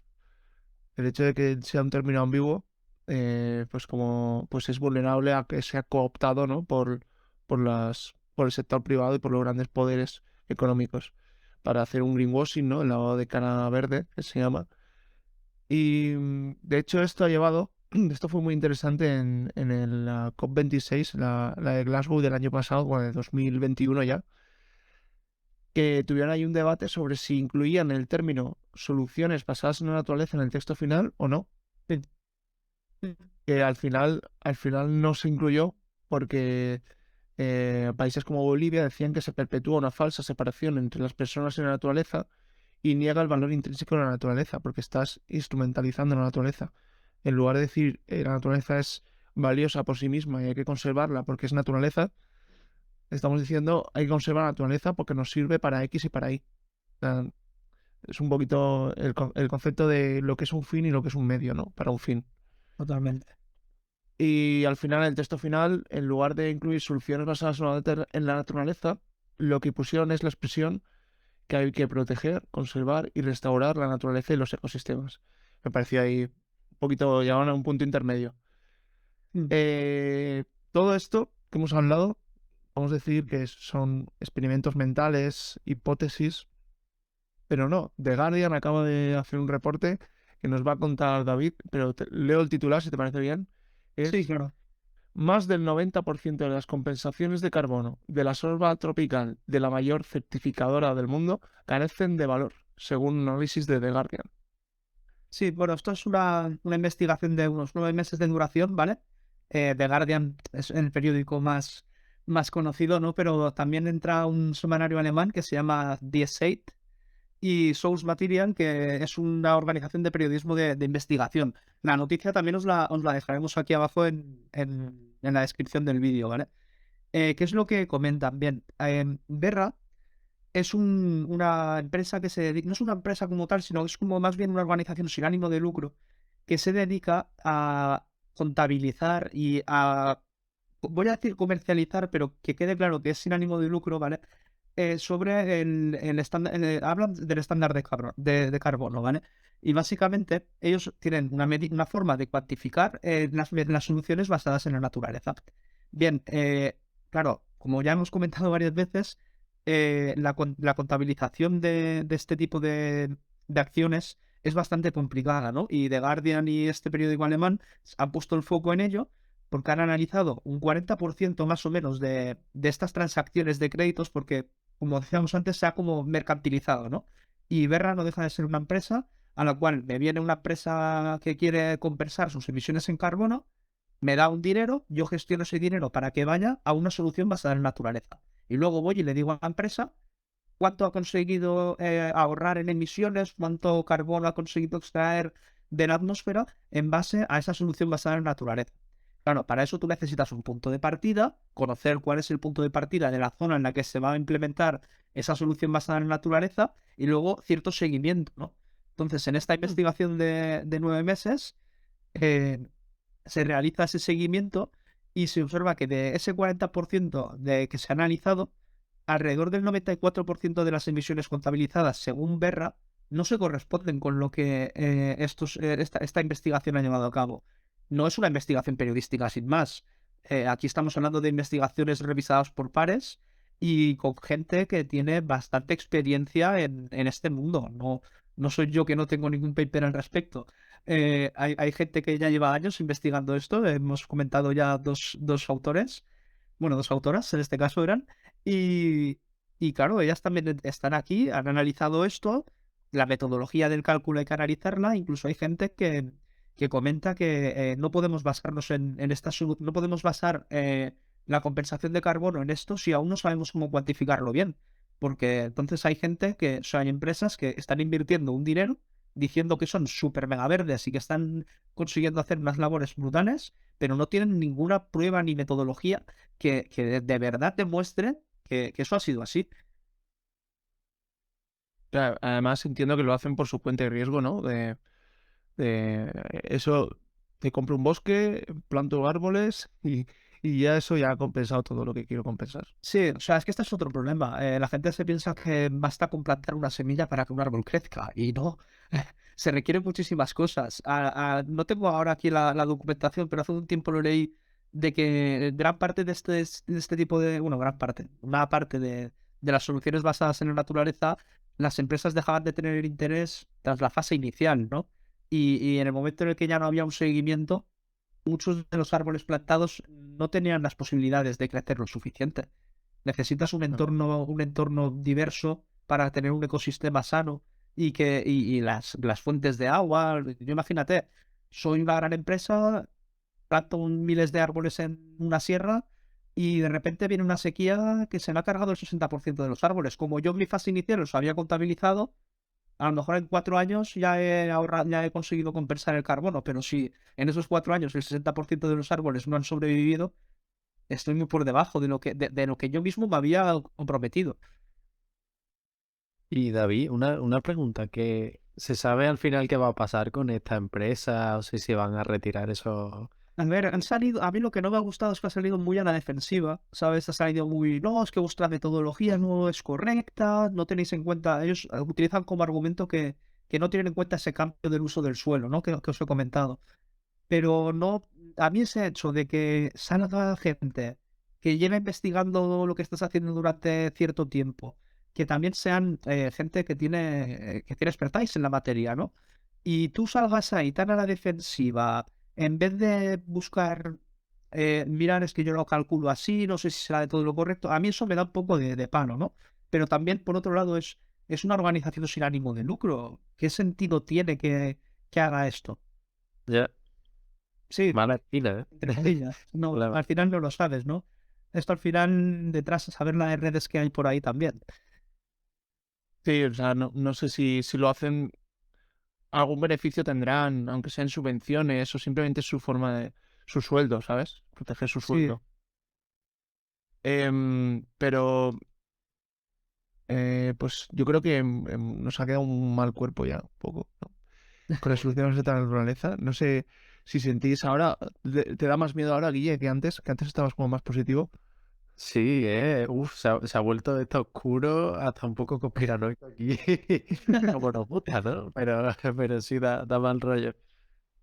El hecho de que sea un término ambiguo, pues es vulnerable a que sea cooptado, ¿no? Por el sector privado y por los grandes poderes económicos para hacer un greenwashing, ¿no? El lavado de cara verde, que se llama. Y de hecho esto ha llevado, esto fue muy interesante la COP26, la de Glasgow del año pasado, bueno, de 2021 ya, que tuvieron ahí un debate sobre si incluían el término soluciones basadas en la naturaleza en el texto final o no. Sí. Que al final no se incluyó porque países como Bolivia decían que se perpetúa una falsa separación entre las personas y la naturaleza y niega el valor intrínseco de la naturaleza porque estás instrumentalizando la naturaleza. En lugar de decir la naturaleza es valiosa por sí misma y hay que conservarla porque es naturaleza, estamos diciendo hay que conservar la naturaleza porque nos sirve para X y para Y. O sea, es un poquito el concepto de lo que es un fin y lo que es un medio, ¿no? Para un fin. Totalmente. Y al final, el texto final, en lugar de incluir soluciones basadas en la naturaleza, lo que pusieron es la expresión que hay que proteger, conservar y restaurar la naturaleza y los ecosistemas. Me parecía ahí un poquito, ya a un punto intermedio. Mm. Todo esto que hemos hablado, vamos a decir que son experimentos mentales, hipótesis, pero no. The Guardian acaba de hacer un reporte que nos va a contar David, pero leo el titular si te parece bien. Sí, Es claro. más del 90% de las compensaciones de carbono de la selva tropical de la mayor certificadora del mundo carecen de valor, según un análisis de The Guardian. Sí, bueno, esto es una investigación de unos 9 meses de duración, ¿vale? The Guardian es el periódico más conocido, ¿no? Pero también entra un semanario alemán que se llama Die Zeit y Source Material, que es una organización de periodismo de investigación. La noticia también os la dejaremos aquí abajo en la descripción del vídeo, ¿vale? ¿Qué es lo que comentan? Bien, Verra es una empresa que se dedica, no es una empresa como tal, sino que es como más bien una organización sin ánimo de lucro que se dedica a contabilizar y a, voy a decir comercializar, pero que quede claro que es sin ánimo de lucro, ¿vale? Sobre el estándar, hablan del estándar de carbono, ¿vale? Y básicamente ellos tienen una forma de cuantificar las soluciones basadas en la naturaleza. Bien, claro, como ya hemos comentado varias veces, la contabilización de este tipo de acciones es bastante complicada, ¿no? Y The Guardian y este periódico alemán han puesto el foco en ello porque han analizado un 40% más o menos de estas transacciones de créditos porque, como decíamos antes, se ha como mercantilizado, ¿no? Y Verra no deja de ser una empresa a la cual me viene una empresa que quiere compensar sus emisiones en carbono, me da un dinero, yo gestiono ese dinero para que vaya a una solución basada en naturaleza. Y luego voy y le digo a la empresa cuánto ha conseguido ahorrar en emisiones, cuánto carbono ha conseguido extraer de la atmósfera en base a esa solución basada en naturaleza. Claro, para eso tú necesitas un punto de partida, conocer cuál es el punto de partida de la zona en la que se va a implementar esa solución basada en naturaleza y luego cierto seguimiento, ¿no? Entonces, en esta investigación de 9 meses, eh, se realiza ese seguimiento y se observa que de ese 40% de que se ha analizado, alrededor del 94% de las emisiones contabilizadas, según Berra, no se corresponden con lo que esta investigación ha llevado a cabo. No es una investigación periodística sin más. Aquí estamos hablando de investigaciones revisadas por pares y con gente que tiene bastante experiencia en este mundo. No, no soy yo que no tengo ningún paper al respecto. Hay gente que ya lleva años investigando esto. Hemos comentado ya dos autores, bueno, dos autoras en este caso eran, y, y claro, ellas también están aquí, han analizado esto, la metodología del cálculo hay que analizarla, incluso hay gente que comenta que no podemos basarnos en esta no podemos basar la compensación de carbono en esto si aún no sabemos cómo cuantificarlo bien, porque entonces hay gente que, o sea, hay empresas que están invirtiendo un dinero diciendo que son súper mega verdes y que están consiguiendo hacer unas labores brutales, pero no tienen ninguna prueba ni metodología que de verdad demuestre que eso ha sido así. Claro, además entiendo que lo hacen por su cuenta de riesgo, ¿no? Eso, te compro un bosque, planto árboles y ya eso ya ha compensado todo lo que quiero compensar. Sí, o sea, es que este es otro problema. La gente se piensa que basta con plantar una semilla para que un árbol crezca y no. Se requieren muchísimas cosas. No tengo ahora aquí la documentación, pero hace un tiempo lo leí de que gran parte de este tipo de, bueno, gran parte, una parte de las soluciones basadas en la naturaleza, las empresas dejaban de tener interés tras la fase inicial, ¿no? Y en el momento en el que ya no había un seguimiento, muchos de los árboles plantados no tenían las posibilidades de crecer lo suficiente. Necesitas un entorno diverso para tener un ecosistema sano y las fuentes de agua. Yo imagínate, soy una gran empresa, planto miles de árboles en una sierra y de repente viene una sequía que se me ha cargado el 60% de los árboles. Como yo en mi fase inicial los había contabilizado, a lo mejor en 4 años ya he conseguido compensar el carbono, pero si en esos 4 años el 60% de los árboles no han sobrevivido, estoy muy por debajo de lo que yo mismo me había comprometido. Y David, una pregunta, que ¿se sabe al final qué va a pasar con esta empresa? O si se van a retirar esos... A ver, han salido, a mí lo que no me ha gustado es que ha salido muy a la defensiva, ¿sabes? Ha salido muy, no, es que vuestra metodología no es correcta, no tenéis en cuenta, ellos utilizan como argumento que no tienen en cuenta ese cambio del uso del suelo, ¿no? Que os he comentado. Pero no, a mí ese hecho de que salga gente que lleva investigando lo que estás haciendo durante cierto tiempo, que también sean gente que tiene expertise en la materia, ¿no? Y tú salgas ahí tan a la defensiva, en vez de buscar, mirar, es que yo lo calculo así, no sé si será de todo lo correcto, a mí eso me da un poco de palo, ¿no? Pero también, por otro lado, es una organización sin ánimo de lucro. ¿Qué sentido tiene que haga esto? Ya, Sí, mala espina, entre comillas. No, Claro. al final no lo sabes, ¿no? Esto al final detrás, saber las redes que hay por ahí también. Sí, o sea, no sé si lo hacen, algún beneficio tendrán, aunque sean subvenciones o simplemente su forma de, su sueldo, ¿sabes? Proteger su Sí. sueldo. Pero pues yo creo que nos ha quedado un mal cuerpo ya, un poco, ¿no? Con las soluciones de tal naturaleza. No sé si sentís ahora, te da más miedo ahora, Guille, que antes estabas como más positivo. Sí, se ha vuelto esto oscuro hasta un poco conspiranoico aquí. Como nos gusta, ¿no? Pero sí da mal rollo.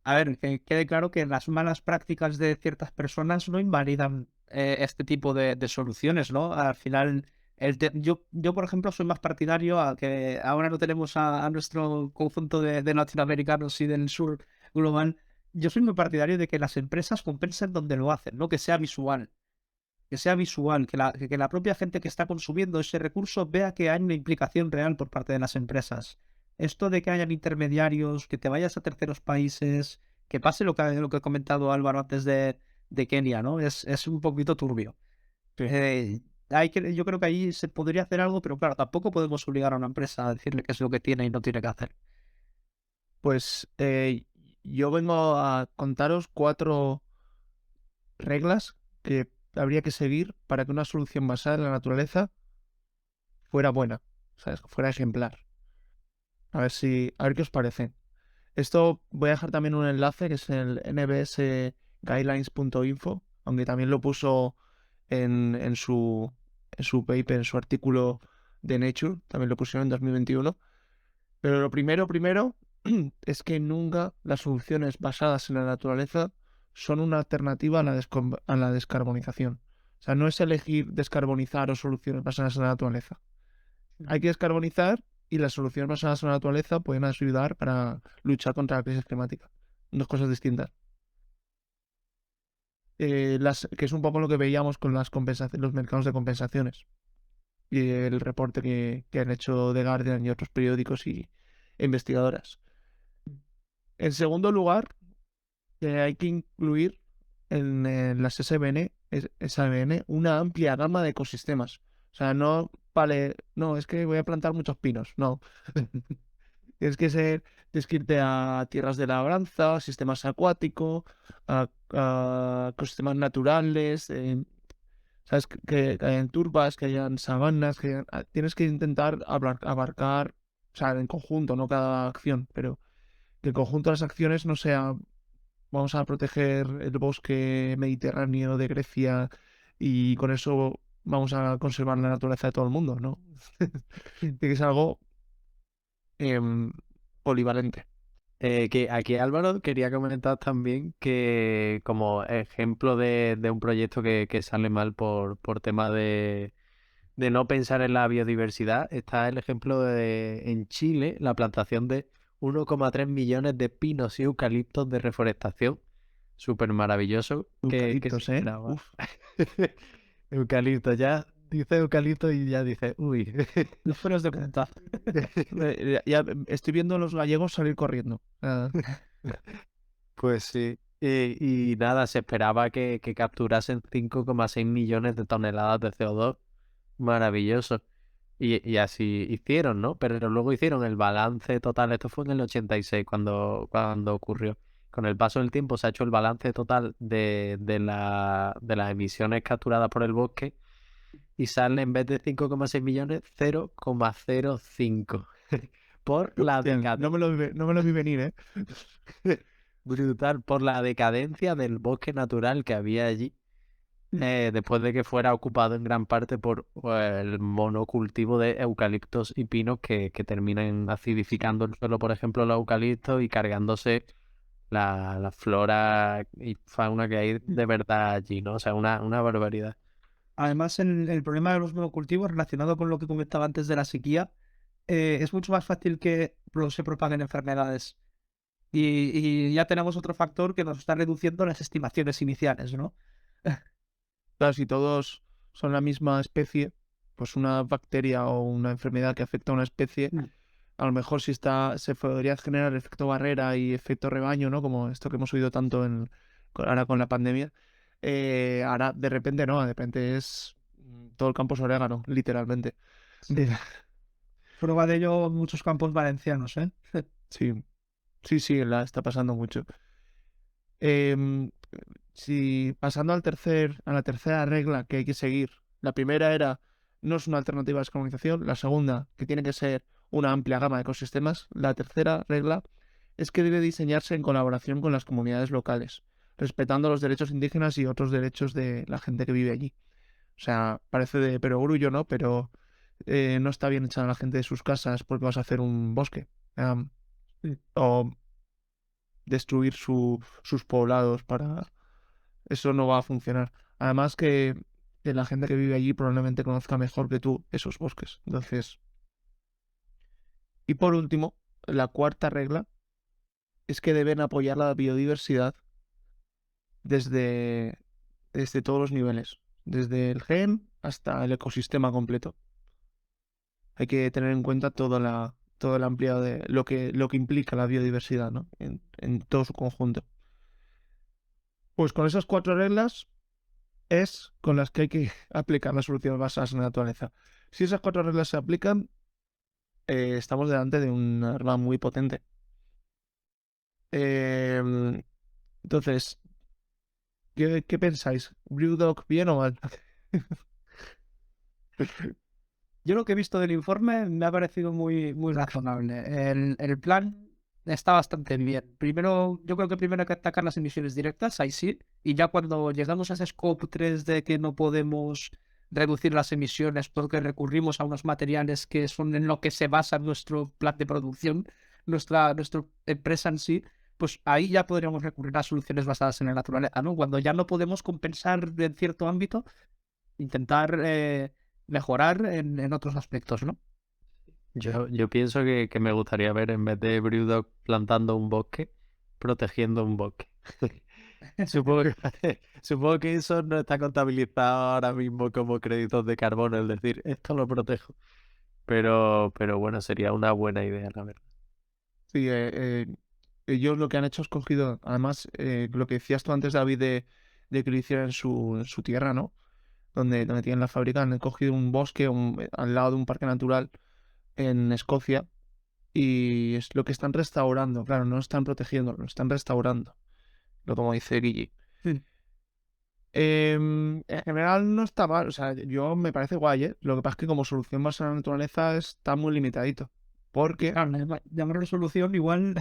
A ver, que quede claro que las malas prácticas de ciertas personas no invalidan este tipo de soluciones, ¿no? Al final, Yo, por ejemplo, soy más partidario a que ahora no tenemos a nuestro conjunto de latinoamericanos y del sur global. Yo soy muy partidario de que las empresas compensen donde lo hacen, ¿no? Que sea visual. Que sea visual, que la propia gente que está consumiendo ese recurso vea que hay una implicación real por parte de las empresas. Esto de que hayan intermediarios, que te vayas a terceros países, que pase lo que ha comentado Álvaro antes de Kenia, ¿no? Es un poquito turbio. Sí. Yo creo que ahí se podría hacer algo, pero claro, tampoco podemos obligar a una empresa a decirle qué es lo que tiene y no tiene que hacer. Pues yo vengo a contaros 4 reglas que habría que seguir para que una solución basada en la naturaleza fuera buena, ¿sabes? Fuera ejemplar. A ver qué os parece. Esto voy a dejar también un enlace que es el nbsguidelines.info, aunque también lo puso en su paper, en su artículo de Nature, también lo pusieron en 2021. Pero lo primero, es que nunca las soluciones basadas en la naturaleza son una alternativa a la descarbonización. O sea, no es elegir descarbonizar o soluciones basadas en la naturaleza. Hay que descarbonizar y las soluciones basadas en la naturaleza pueden ayudar para luchar contra la crisis climática. Dos cosas distintas. Que es un poco lo que veíamos con los mercados de compensaciones y el reporte que han hecho The Guardian y otros periódicos e investigadoras. En segundo lugar, que hay que incluir en las SBN una amplia gama de ecosistemas. O sea, no vale, no, es que voy a plantar muchos pinos, no. Tienes que tienes que irte a tierras de labranza, sistemas acuáticos, a ecosistemas naturales, ¿sabes? Que hayan turbas, que hayan sabanas, tienes que intentar abarcar, o sea, en conjunto, no cada acción, pero que el conjunto de las acciones no sea vamos a proteger el bosque mediterráneo de Grecia y con eso vamos a conservar la naturaleza de todo el mundo, ¿no? Tiene que ser algo em, polivalente. Que aquí Álvaro quería comentar también que como ejemplo de un proyecto que sale mal por tema de no pensar en la biodiversidad, está el ejemplo de en Chile la plantación de 1,3 millones de pinos y eucaliptos de reforestación. Súper maravilloso que se Eucaliptos, ¿eh? esperaba. Uf. Eucalipto, ya dice eucalipto y ya dice, uy. Los fueros de cuenta. Ya estoy viendo a los gallegos salir corriendo. Pues sí. Y nada, se esperaba que capturasen 5,6 millones de toneladas de CO2. Maravilloso. Y así hicieron, ¿no? Pero luego hicieron el balance total. Esto fue en el 86 cuando ocurrió. Con el paso del tiempo se ha hecho el balance total de las emisiones capturadas por el bosque y sale en vez de 5,6 millones, 0,05 por la Hostia, decadencia. no me lo vi venir, ¿eh? Brutal, por la decadencia del bosque natural que había allí. Después de que fuera ocupado en gran parte por el monocultivo de eucaliptos y pinos que terminan acidificando el suelo, por ejemplo, los eucaliptos y cargándose la flora y fauna que hay de verdad allí, ¿no? O sea, una barbaridad. Además, el problema de los monocultivos relacionado con lo que comentaba antes de la sequía, es mucho más fácil que se propaguen enfermedades. Y ya tenemos otro factor que nos está reduciendo las estimaciones iniciales, ¿no? Claro, si todos son la misma especie, pues una bacteria o una enfermedad que afecta a una especie, a lo mejor se podría generar efecto barrera y efecto rebaño, ¿no? Como esto que hemos oído tanto ahora con la pandemia. Ahora, de repente, no, de repente es todo el campo es orégano, literalmente. Sí. Prueba de ello muchos campos valencianos, ¿eh? Sí, sí, sí, la está pasando mucho. Em, si pasando a la tercera regla que hay que seguir, la primera era no es una alternativa a la descolonización, la segunda que tiene que ser una amplia gama de ecosistemas, la tercera regla es que debe diseñarse en colaboración con las comunidades locales, respetando los derechos indígenas y otros derechos de la gente que vive allí. O sea, parece de perogrullo, ¿no? Pero no está bien echar a la gente de sus casas porque vas a hacer un bosque. O destruir sus poblados para... Eso no va a funcionar. Además que que la gente que vive allí probablemente conozca mejor que tú esos bosques. Entonces, y por último, la cuarta regla es que deben apoyar la biodiversidad desde, desde todos los niveles, desde el gen hasta el ecosistema completo. Hay que tener en cuenta todo el ampliado de lo que implica la biodiversidad, ¿no? En todo su conjunto. Pues con esas cuatro reglas es con las que hay que aplicar las soluciones basadas en la naturaleza. Si esas cuatro reglas se aplican, estamos delante de un arma muy potente. Em, entonces, ¿qué pensáis? ¿Brewdog bien o mal? Yo lo que he visto del informe me ha parecido muy razonable. El plan está bastante bien. Primero, yo creo que primero hay que atacar las emisiones directas, ahí sí, y ya cuando llegamos a ese scope 3 de que no podemos reducir las emisiones porque recurrimos a unos materiales que son en lo que se basa nuestro plan de producción, nuestra empresa en sí, pues ahí ya podríamos recurrir a soluciones basadas en la naturaleza, ¿no? Cuando ya no podemos compensar en cierto ámbito, intentar mejorar en otros aspectos, ¿no? Yo pienso que me gustaría ver, en vez de Brewdog plantando un bosque, protegiendo un bosque. Supongo supongo que eso no está contabilizado ahora mismo como créditos de carbono, es decir, esto lo protejo. Pero bueno, sería una buena idea, la verdad. Sí, ellos lo que han hecho es cogido, además, lo que decías tú antes, David, de que lo hicieran en su tierra, ¿no? Donde tienen la fábrica, han cogido un bosque al lado de un parque natural en Escocia y es lo que están restaurando. Claro, no lo están protegiendo, lo están restaurando, lo como dice Guille. En general no está mal, o sea, yo me parece guay, ¿eh? Lo que pasa es que como solución más a la naturaleza está muy limitadito. Porque, Claro, llamarlo solución igual.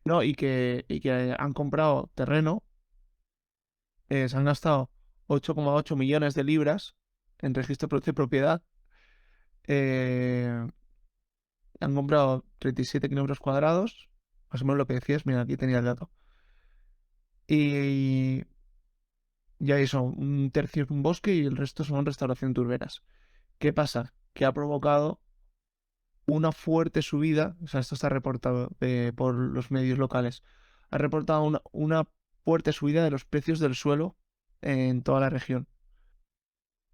no, y que han comprado terreno, se han gastado 8,8 millones de libras en registro de propiedad, eh, han comprado 37 kilómetros cuadrados, más o menos lo que decías, mira, aquí tenía el dato. Y ya eso, un tercio es un bosque y el resto son restauración turberas. ¿Qué pasa? Que ha provocado una fuerte subida, o sea, esto está reportado por los medios locales, ha reportado una fuerte subida de los precios del suelo en toda la región.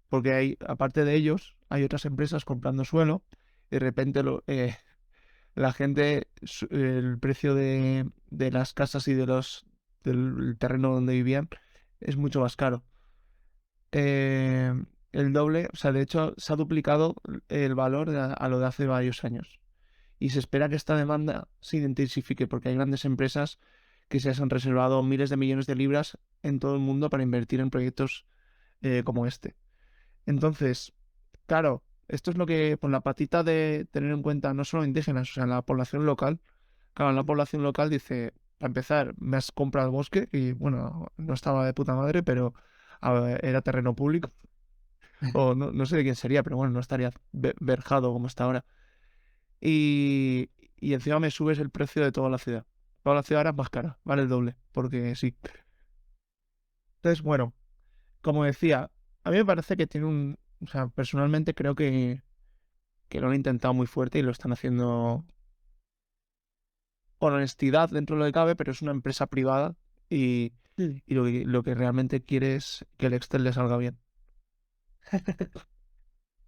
Porque hay, aparte de ellos, hay otras empresas comprando suelo y de repente la gente, el precio de las casas y del terreno donde vivían es mucho más caro. Eh, el doble, o sea, de hecho, se ha duplicado el valor a lo de hace varios años. Y se espera que esta demanda se intensifique porque hay grandes empresas que se han reservado miles de millones de libras en todo el mundo para invertir en proyectos como este. Entonces, claro, esto es lo que, por la patita de tener en cuenta no solo indígenas, o sea, la población local. Claro, la población local dice, para empezar, me has comprado el bosque y, bueno, no estaba de puta madre, pero a ver, era terreno público. O no sé de quién sería, pero bueno, no estaría verjado como está ahora. Y, y encima me subes el precio de toda la ciudad. Toda la ciudad ahora es más cara, vale el doble, porque sí. Entonces, bueno, como decía, a mí me parece que tiene un... O sea, personalmente creo que lo han intentado muy fuerte y lo están haciendo con honestidad dentro de lo que cabe, pero es una empresa privada y, y lo que realmente quiere es que el Excel le salga bien.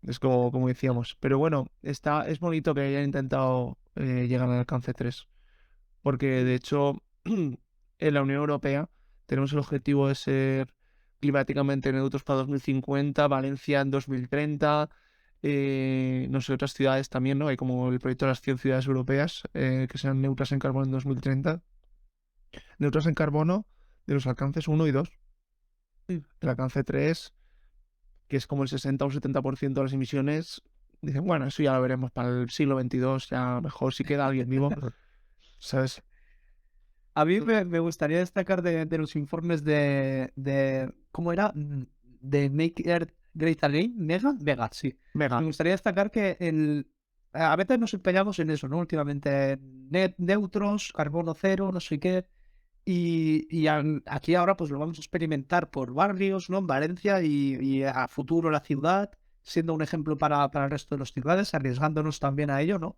Es como decíamos. Pero bueno, es bonito que hayan intentado llegar al alcance 3 porque de hecho en la Unión Europea tenemos el objetivo de ser climáticamente neutros para 2050, Valencia en 2030, no sé, otras ciudades también, ¿no? Hay como el proyecto de las 100 ciudades europeas que sean neutras en carbono en 2030. Neutras en carbono de los alcances 1 y 2. El alcance 3, que es como el 60 o 70% de las emisiones, dicen, bueno, eso ya lo veremos para el siglo XXII, ya mejor si queda alguien vivo, ¿sabes? A mí me gustaría destacar de los informes ¿cómo era? De Make Earth Great Again, Vega, sí. Mega. Me gustaría destacar que a veces nos empeñamos en eso, ¿no? Últimamente, net neutros, carbono cero, no sé qué. Aquí ahora pues lo vamos a experimentar por barrios, ¿no? En Valencia y a futuro la ciudad, siendo un ejemplo para el resto de las ciudades, arriesgándonos también a ello, ¿no?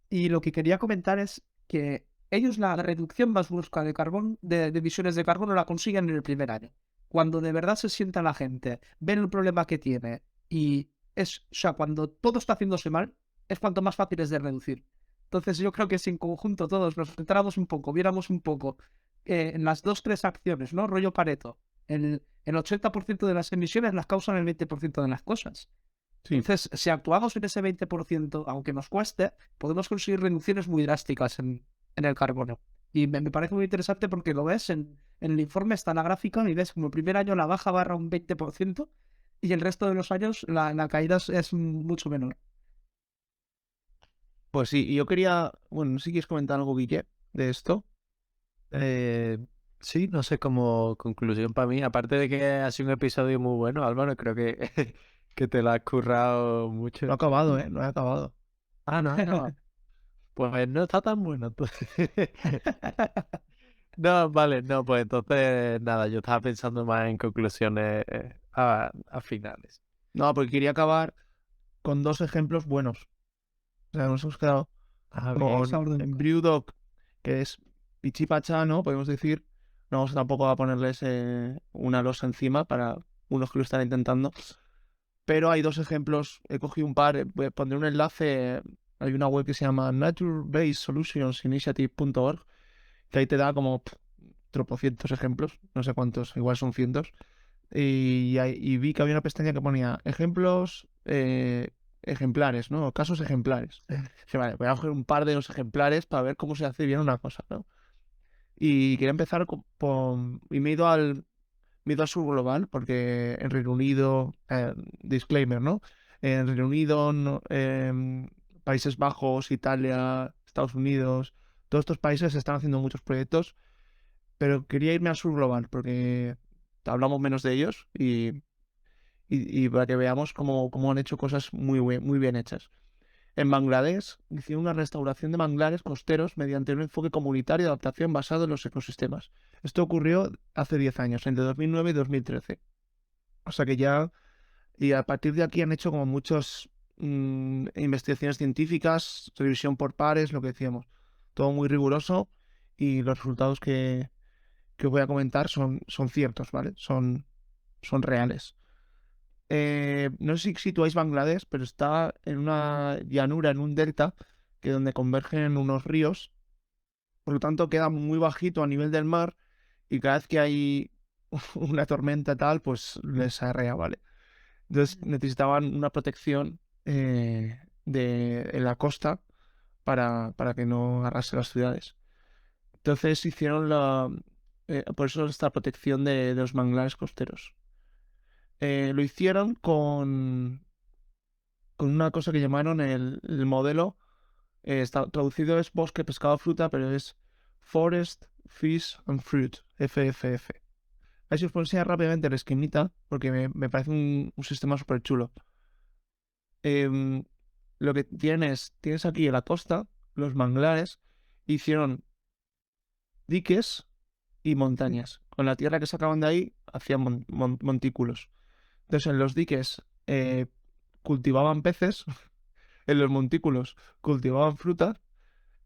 Y lo que quería comentar es que ellos la reducción más brusca de carbón, de emisiones de carbono, la consiguen en el primer año. Cuando de verdad se sienta la gente, ven el problema que tiene y o sea, cuando todo está haciéndose mal, es cuanto más fácil es de reducir. Entonces yo creo que si en conjunto todos nos centráramos un poco, viéramos un poco en las dos, tres acciones, ¿no? Rollo Pareto, el 80% de las emisiones las causan el 20% de las cosas. Sí. Entonces, si actuamos en ese 20%, aunque nos cueste, podemos conseguir reducciones muy drásticas en el carbono. Y me parece muy interesante porque lo ves en el informe, está la gráfica y ves como el primer año la baja barra un 20% y el resto de los años la caída es mucho menor. Pues sí, y yo quería, bueno, no sé si quieres comentar algo, Guille, de esto. Sí, no sé, como conclusión para mí, aparte de que ha sido un episodio muy bueno, Álvaro, creo que, que te lo has currado mucho. No he acabado, ¿eh? No he acabado. Ah, no, no. Pues no está tan bueno. No, vale, no, pues entonces nada, yo estaba pensando más en conclusiones a finales. No, porque quería acabar con dos ejemplos buenos. O sea, nos hemos quedado Ah, con bien. en Brewdog, que es pichipacha, ¿no? Podemos decir. No vamos tampoco a ponerles una losa encima para unos que lo están intentando. Pero hay dos ejemplos, he cogido un par, pondré un enlace. Hay una web que se llama naturebased-solutions-initiative.org, que ahí te da como tropocientos ejemplos, no sé cuántos, igual son cientos. Y vi que había una pestaña que ponía ejemplos ejemplares, ¿no? Casos ejemplares. Dije, vale, voy a coger un par de los ejemplares para ver cómo se hace bien una cosa, ¿no? Y quería empezar y me he ido al sur global, porque en Reino Unido, disclaimer, ¿no? En Reino Unido, Países Bajos, Italia, Estados Unidos, todos estos países están haciendo muchos proyectos, pero quería irme al sur global, porque hablamos menos de ellos y para que veamos cómo han hecho cosas muy bien hechas. En Bangladesh hicieron una restauración de manglares costeros mediante un enfoque comunitario de adaptación basado en los ecosistemas. Esto ocurrió hace 10 años, entre 2009 y 2013. O sea que ya, y a partir de aquí han hecho como muchas investigaciones científicas, revisión por pares, lo que decíamos. Todo muy riguroso y los resultados que os voy a comentar son ciertos, ¿vale? Son reales. No sé si situáis Bangladesh, pero está en una llanura, en un delta, que donde convergen unos ríos. Por lo tanto, queda muy bajito a nivel del mar y cada vez que hay una tormenta tal, pues les arrea, ¿vale? Entonces necesitaban una protección en la costa para que no arrase las ciudades. Entonces hicieron por eso esta protección de los manglares costeros. Lo hicieron con una cosa que llamaron el modelo, está traducido es bosque, pescado, fruta, pero es Forest, Fish and Fruit, FFF. Ahí si os puedo enseñar rápidamente la esquinita, porque me parece un sistema súper chulo. Lo que tienes aquí en la costa, los manglares, hicieron diques y montañas. Con la tierra que sacaban de ahí, hacían montículos. Entonces en los diques cultivaban peces, en los montículos cultivaban fruta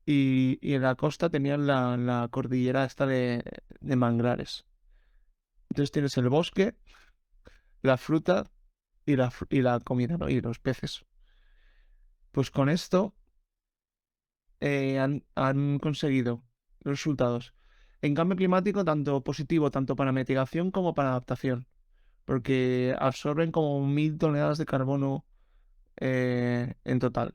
y en la costa tenían la cordillera esta de manglares. Entonces tienes el bosque, la fruta y la comida, ¿no? Y los peces. Pues con esto han conseguido resultados en cambio climático tanto positivo, tanto para mitigación como para adaptación, porque absorben como 1000 toneladas de carbono en total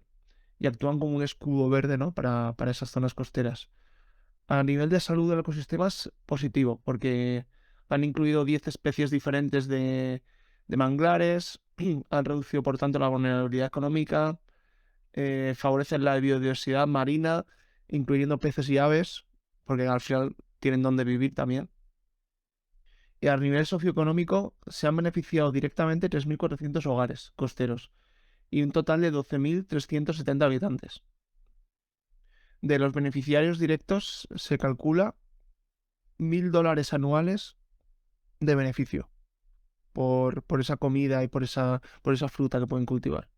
y actúan como un escudo verde, ¿no? Para esas zonas costeras. A nivel de salud del ecosistema es positivo, porque han incluido 10 especies diferentes de manglares, han reducido por tanto la vulnerabilidad económica, favorecen la biodiversidad marina, incluyendo peces y aves, porque al final tienen donde vivir también. Y a nivel socioeconómico se han beneficiado directamente 3.400 hogares costeros y un total de 12.370 habitantes. De los beneficiarios directos se calcula $1.000 anuales de beneficio por esa comida y por esa fruta que pueden cultivar.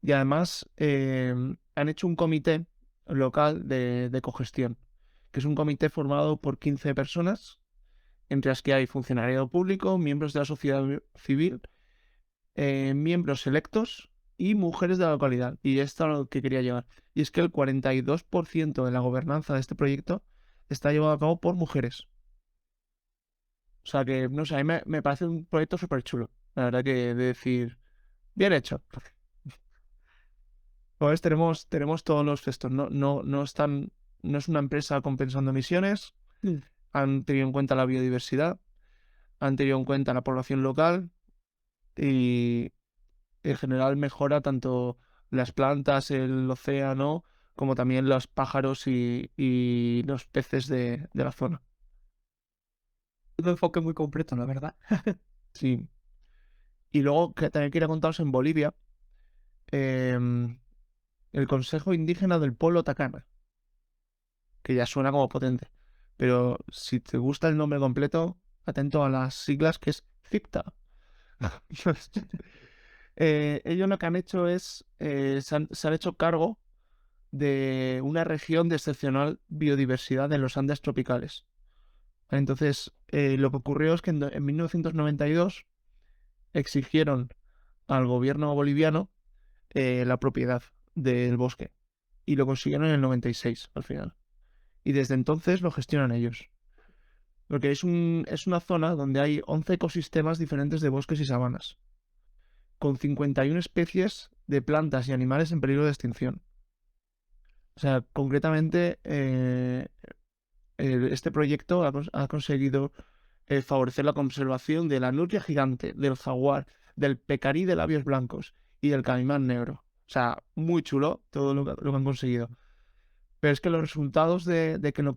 Y además han hecho un comité local de cogestión, que es un comité formado por 15 personas, entre las que hay funcionariado público, miembros de la sociedad civil, miembros electos y mujeres de la localidad. Y esto es lo que quería llegar. Y es que el 42% de la gobernanza de este proyecto está llevado a cabo por mujeres. O sea que, no sé, a mí me parece un proyecto súper chulo. La verdad que de decir, bien hecho. Pues tenemos todos los gestos. No están, no es una empresa compensando emisiones. Han tenido en cuenta la biodiversidad, han tenido en cuenta la población local y en general mejora tanto las plantas, el océano, como también los pájaros y los peces de la zona. Un enfoque muy completo, la verdad. Sí. Y luego que también quería contaros en Bolivia, el Consejo Indígena del Pueblo Tacana, que ya suena como potente. Pero si te gusta el nombre completo, atento a las siglas, que es CIPTA. Ellos lo que han hecho es, se han hecho cargo de una región de excepcional biodiversidad en los Andes tropicales. Entonces, lo que ocurrió es que en 1992 exigieron al gobierno boliviano la propiedad del bosque y lo consiguieron en el 96 al final. Y desde entonces lo gestionan ellos. Porque es una zona donde hay 11 ecosistemas diferentes de bosques y sabanas, con 51 especies de plantas y animales en peligro de extinción. O sea, concretamente, este proyecto ha conseguido favorecer la conservación de la nutria gigante, del jaguar, del pecarí de labios blancos y del caimán negro. O sea, muy chulo todo lo que han conseguido. Pero es que los resultados de lo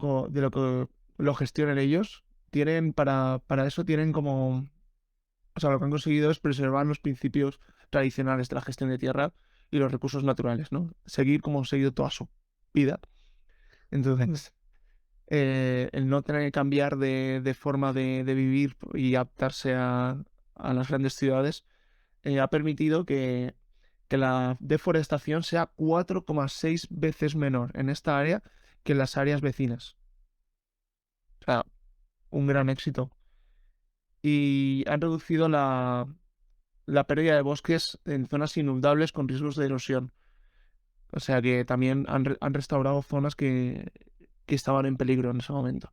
que lo gestionen ellos, tienen para eso tienen como... O sea, lo que han conseguido es preservar los principios tradicionales de la gestión de tierra y los recursos naturales, ¿no? Seguir como han seguido toda su vida. Entonces, el no tener que cambiar de forma de vivir y adaptarse a las grandes ciudades ha permitido que la deforestación sea 4,6 veces menor en esta área que en las áreas vecinas. O sea, un gran éxito. Y han reducido la pérdida de bosques en zonas inundables con riesgos de erosión. O sea que también han restaurado zonas que estaban en peligro en ese momento.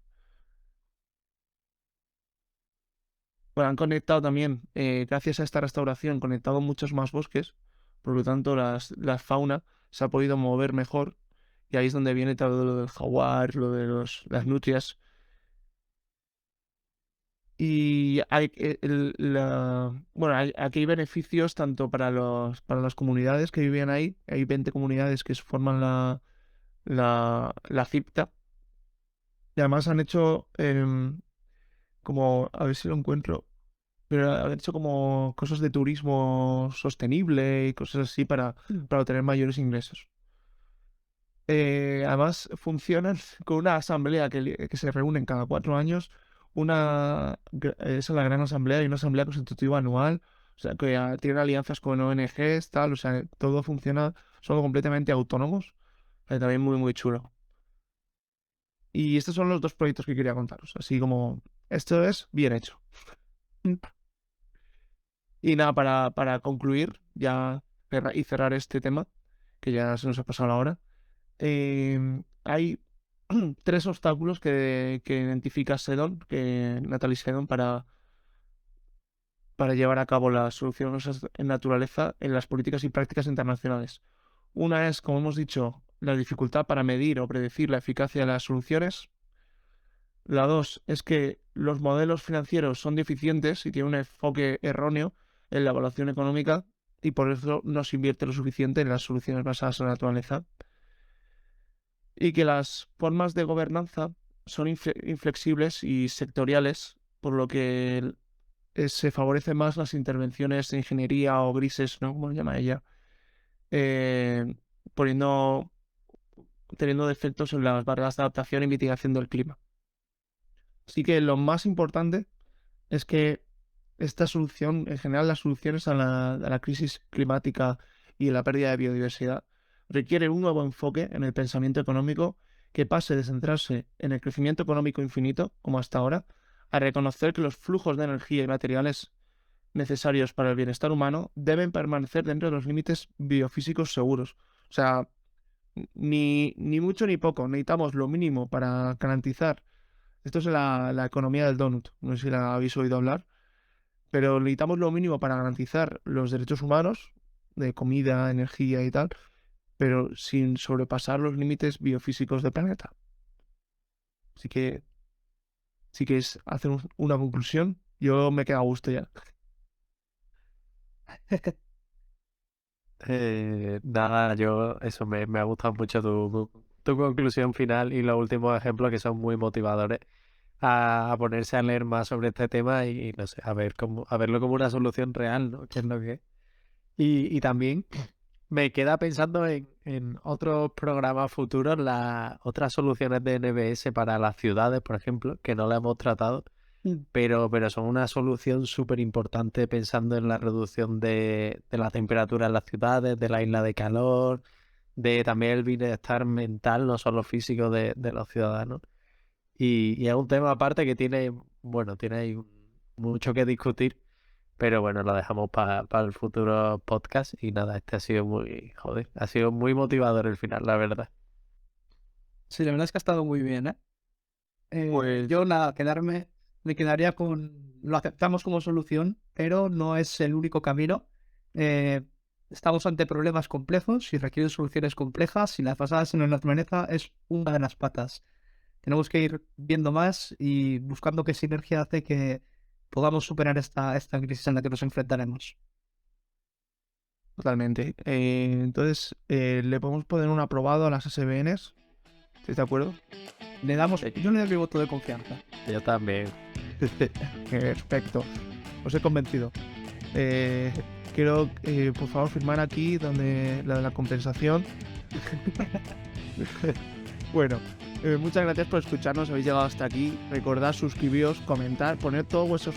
Bueno, han conectado también, gracias a esta restauración, conectado muchos más bosques, por lo tanto la fauna se ha podido mover mejor y ahí es donde viene todo lo del jaguar, lo de las nutrias. Y bueno, aquí hay beneficios tanto para las comunidades que viven ahí, hay 20 comunidades que forman la CIPTA, y además han hecho como, a ver si lo encuentro, pero han hecho como cosas de turismo sostenible y cosas así para obtener mayores ingresos. Además, funcionan con una asamblea que se reúnen cada 4 años. Es la Gran Asamblea y una asamblea constitutiva anual. O sea, que tienen alianzas con ONGs, tal. O sea, todo funciona, son completamente autónomos. También muy, muy chulo. Y estos son los dos proyectos que quería contaros. Así como, esto es bien hecho. Y nada, para concluir ya y cerrar este tema, que ya se nos ha pasado la hora, hay 3 obstáculos que identifica Natalie Sedon para llevar a cabo las soluciones en naturaleza en las políticas y prácticas internacionales. Una es, como hemos dicho, la dificultad para medir o predecir la eficacia de las soluciones. La dos es que los modelos financieros son deficientes y tienen un enfoque erróneo en la evaluación económica y por eso no se invierte lo suficiente en las soluciones basadas en la naturaleza. Y que las formas de gobernanza son inflexibles y sectoriales, por lo que se favorecen más las intervenciones de ingeniería o grises, ¿no? Como lo llama ella, eh, poniendo, teniendo defectos en las barreras de adaptación y mitigación del clima. Así que lo más importante es que esta solución, en general las soluciones a la crisis climática y la pérdida de biodiversidad, requieren un nuevo enfoque en el pensamiento económico que pase de centrarse en el crecimiento económico infinito, como hasta ahora, a reconocer que los flujos de energía y materiales necesarios para el bienestar humano deben permanecer dentro de los límites biofísicos seguros. O sea, ni mucho ni poco, necesitamos lo mínimo para garantizar. Esto es la economía del donut, no sé si la habéis oído hablar, pero necesitamos lo mínimo para garantizar los derechos humanos de comida, energía y tal, pero sin sobrepasar los límites biofísicos del planeta. Así que, si queréis hacer una conclusión, yo me quedo a gusto ya. Nada, yo eso me ha gustado mucho tu conclusión final y los últimos ejemplos que son muy motivadores a ponerse a leer más sobre este tema y no sé, a verlo como una solución real, ¿no? Que es lo que es. Y también me queda pensando en otros programas futuros, las otras soluciones de NBS para las ciudades, por ejemplo, que no la hemos tratado, pero son una solución súper importante pensando en la reducción de la temperatura en las ciudades, de la isla de calor, de también el bienestar mental, no solo físico de los ciudadanos. Y es un tema aparte que tiene ahí mucho que discutir, pero bueno, lo dejamos para el futuro podcast. Y nada, este ha sido muy motivador el final, la verdad. Sí, la verdad es que ha estado muy bien, ¿eh? Pues Yo nada, me quedaría con, lo aceptamos como solución, pero no es el único camino. Eh, Estamos ante problemas complejos y requieren soluciones complejas y las basadas en la naturaleza es una de las patas. Tenemos que ir viendo más y buscando qué sinergia hace que podamos superar esta crisis en la que nos enfrentaremos. totalmente. Entonces, le podemos poner un aprobado a las SBNs. ¿Estáis de acuerdo? Yo le doy mi voto de confianza. Yo también. Perfecto. Os he convencido. Quiero, por favor, firmar aquí donde la compensación. Bueno, muchas gracias por escucharnos. Habéis llegado hasta aquí. Recordad suscribiros, comentar, poner todos vuestros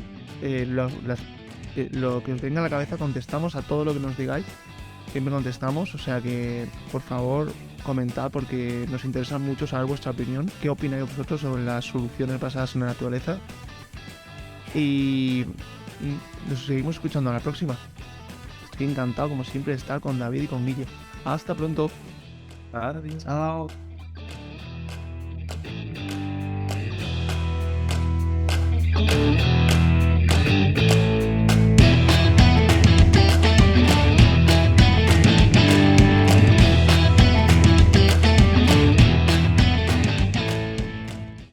lo que os venga a la cabeza. Contestamos a todo lo que nos digáis. Siempre contestamos. O sea que, por favor, comentad porque nos interesa mucho saber vuestra opinión. ¿Qué opináis vosotros sobre las soluciones basadas en la naturaleza? Y nos seguimos escuchando a la próxima. Estoy encantado, como siempre, de estar con David y con Guille. Hasta pronto. Adiós. Chao.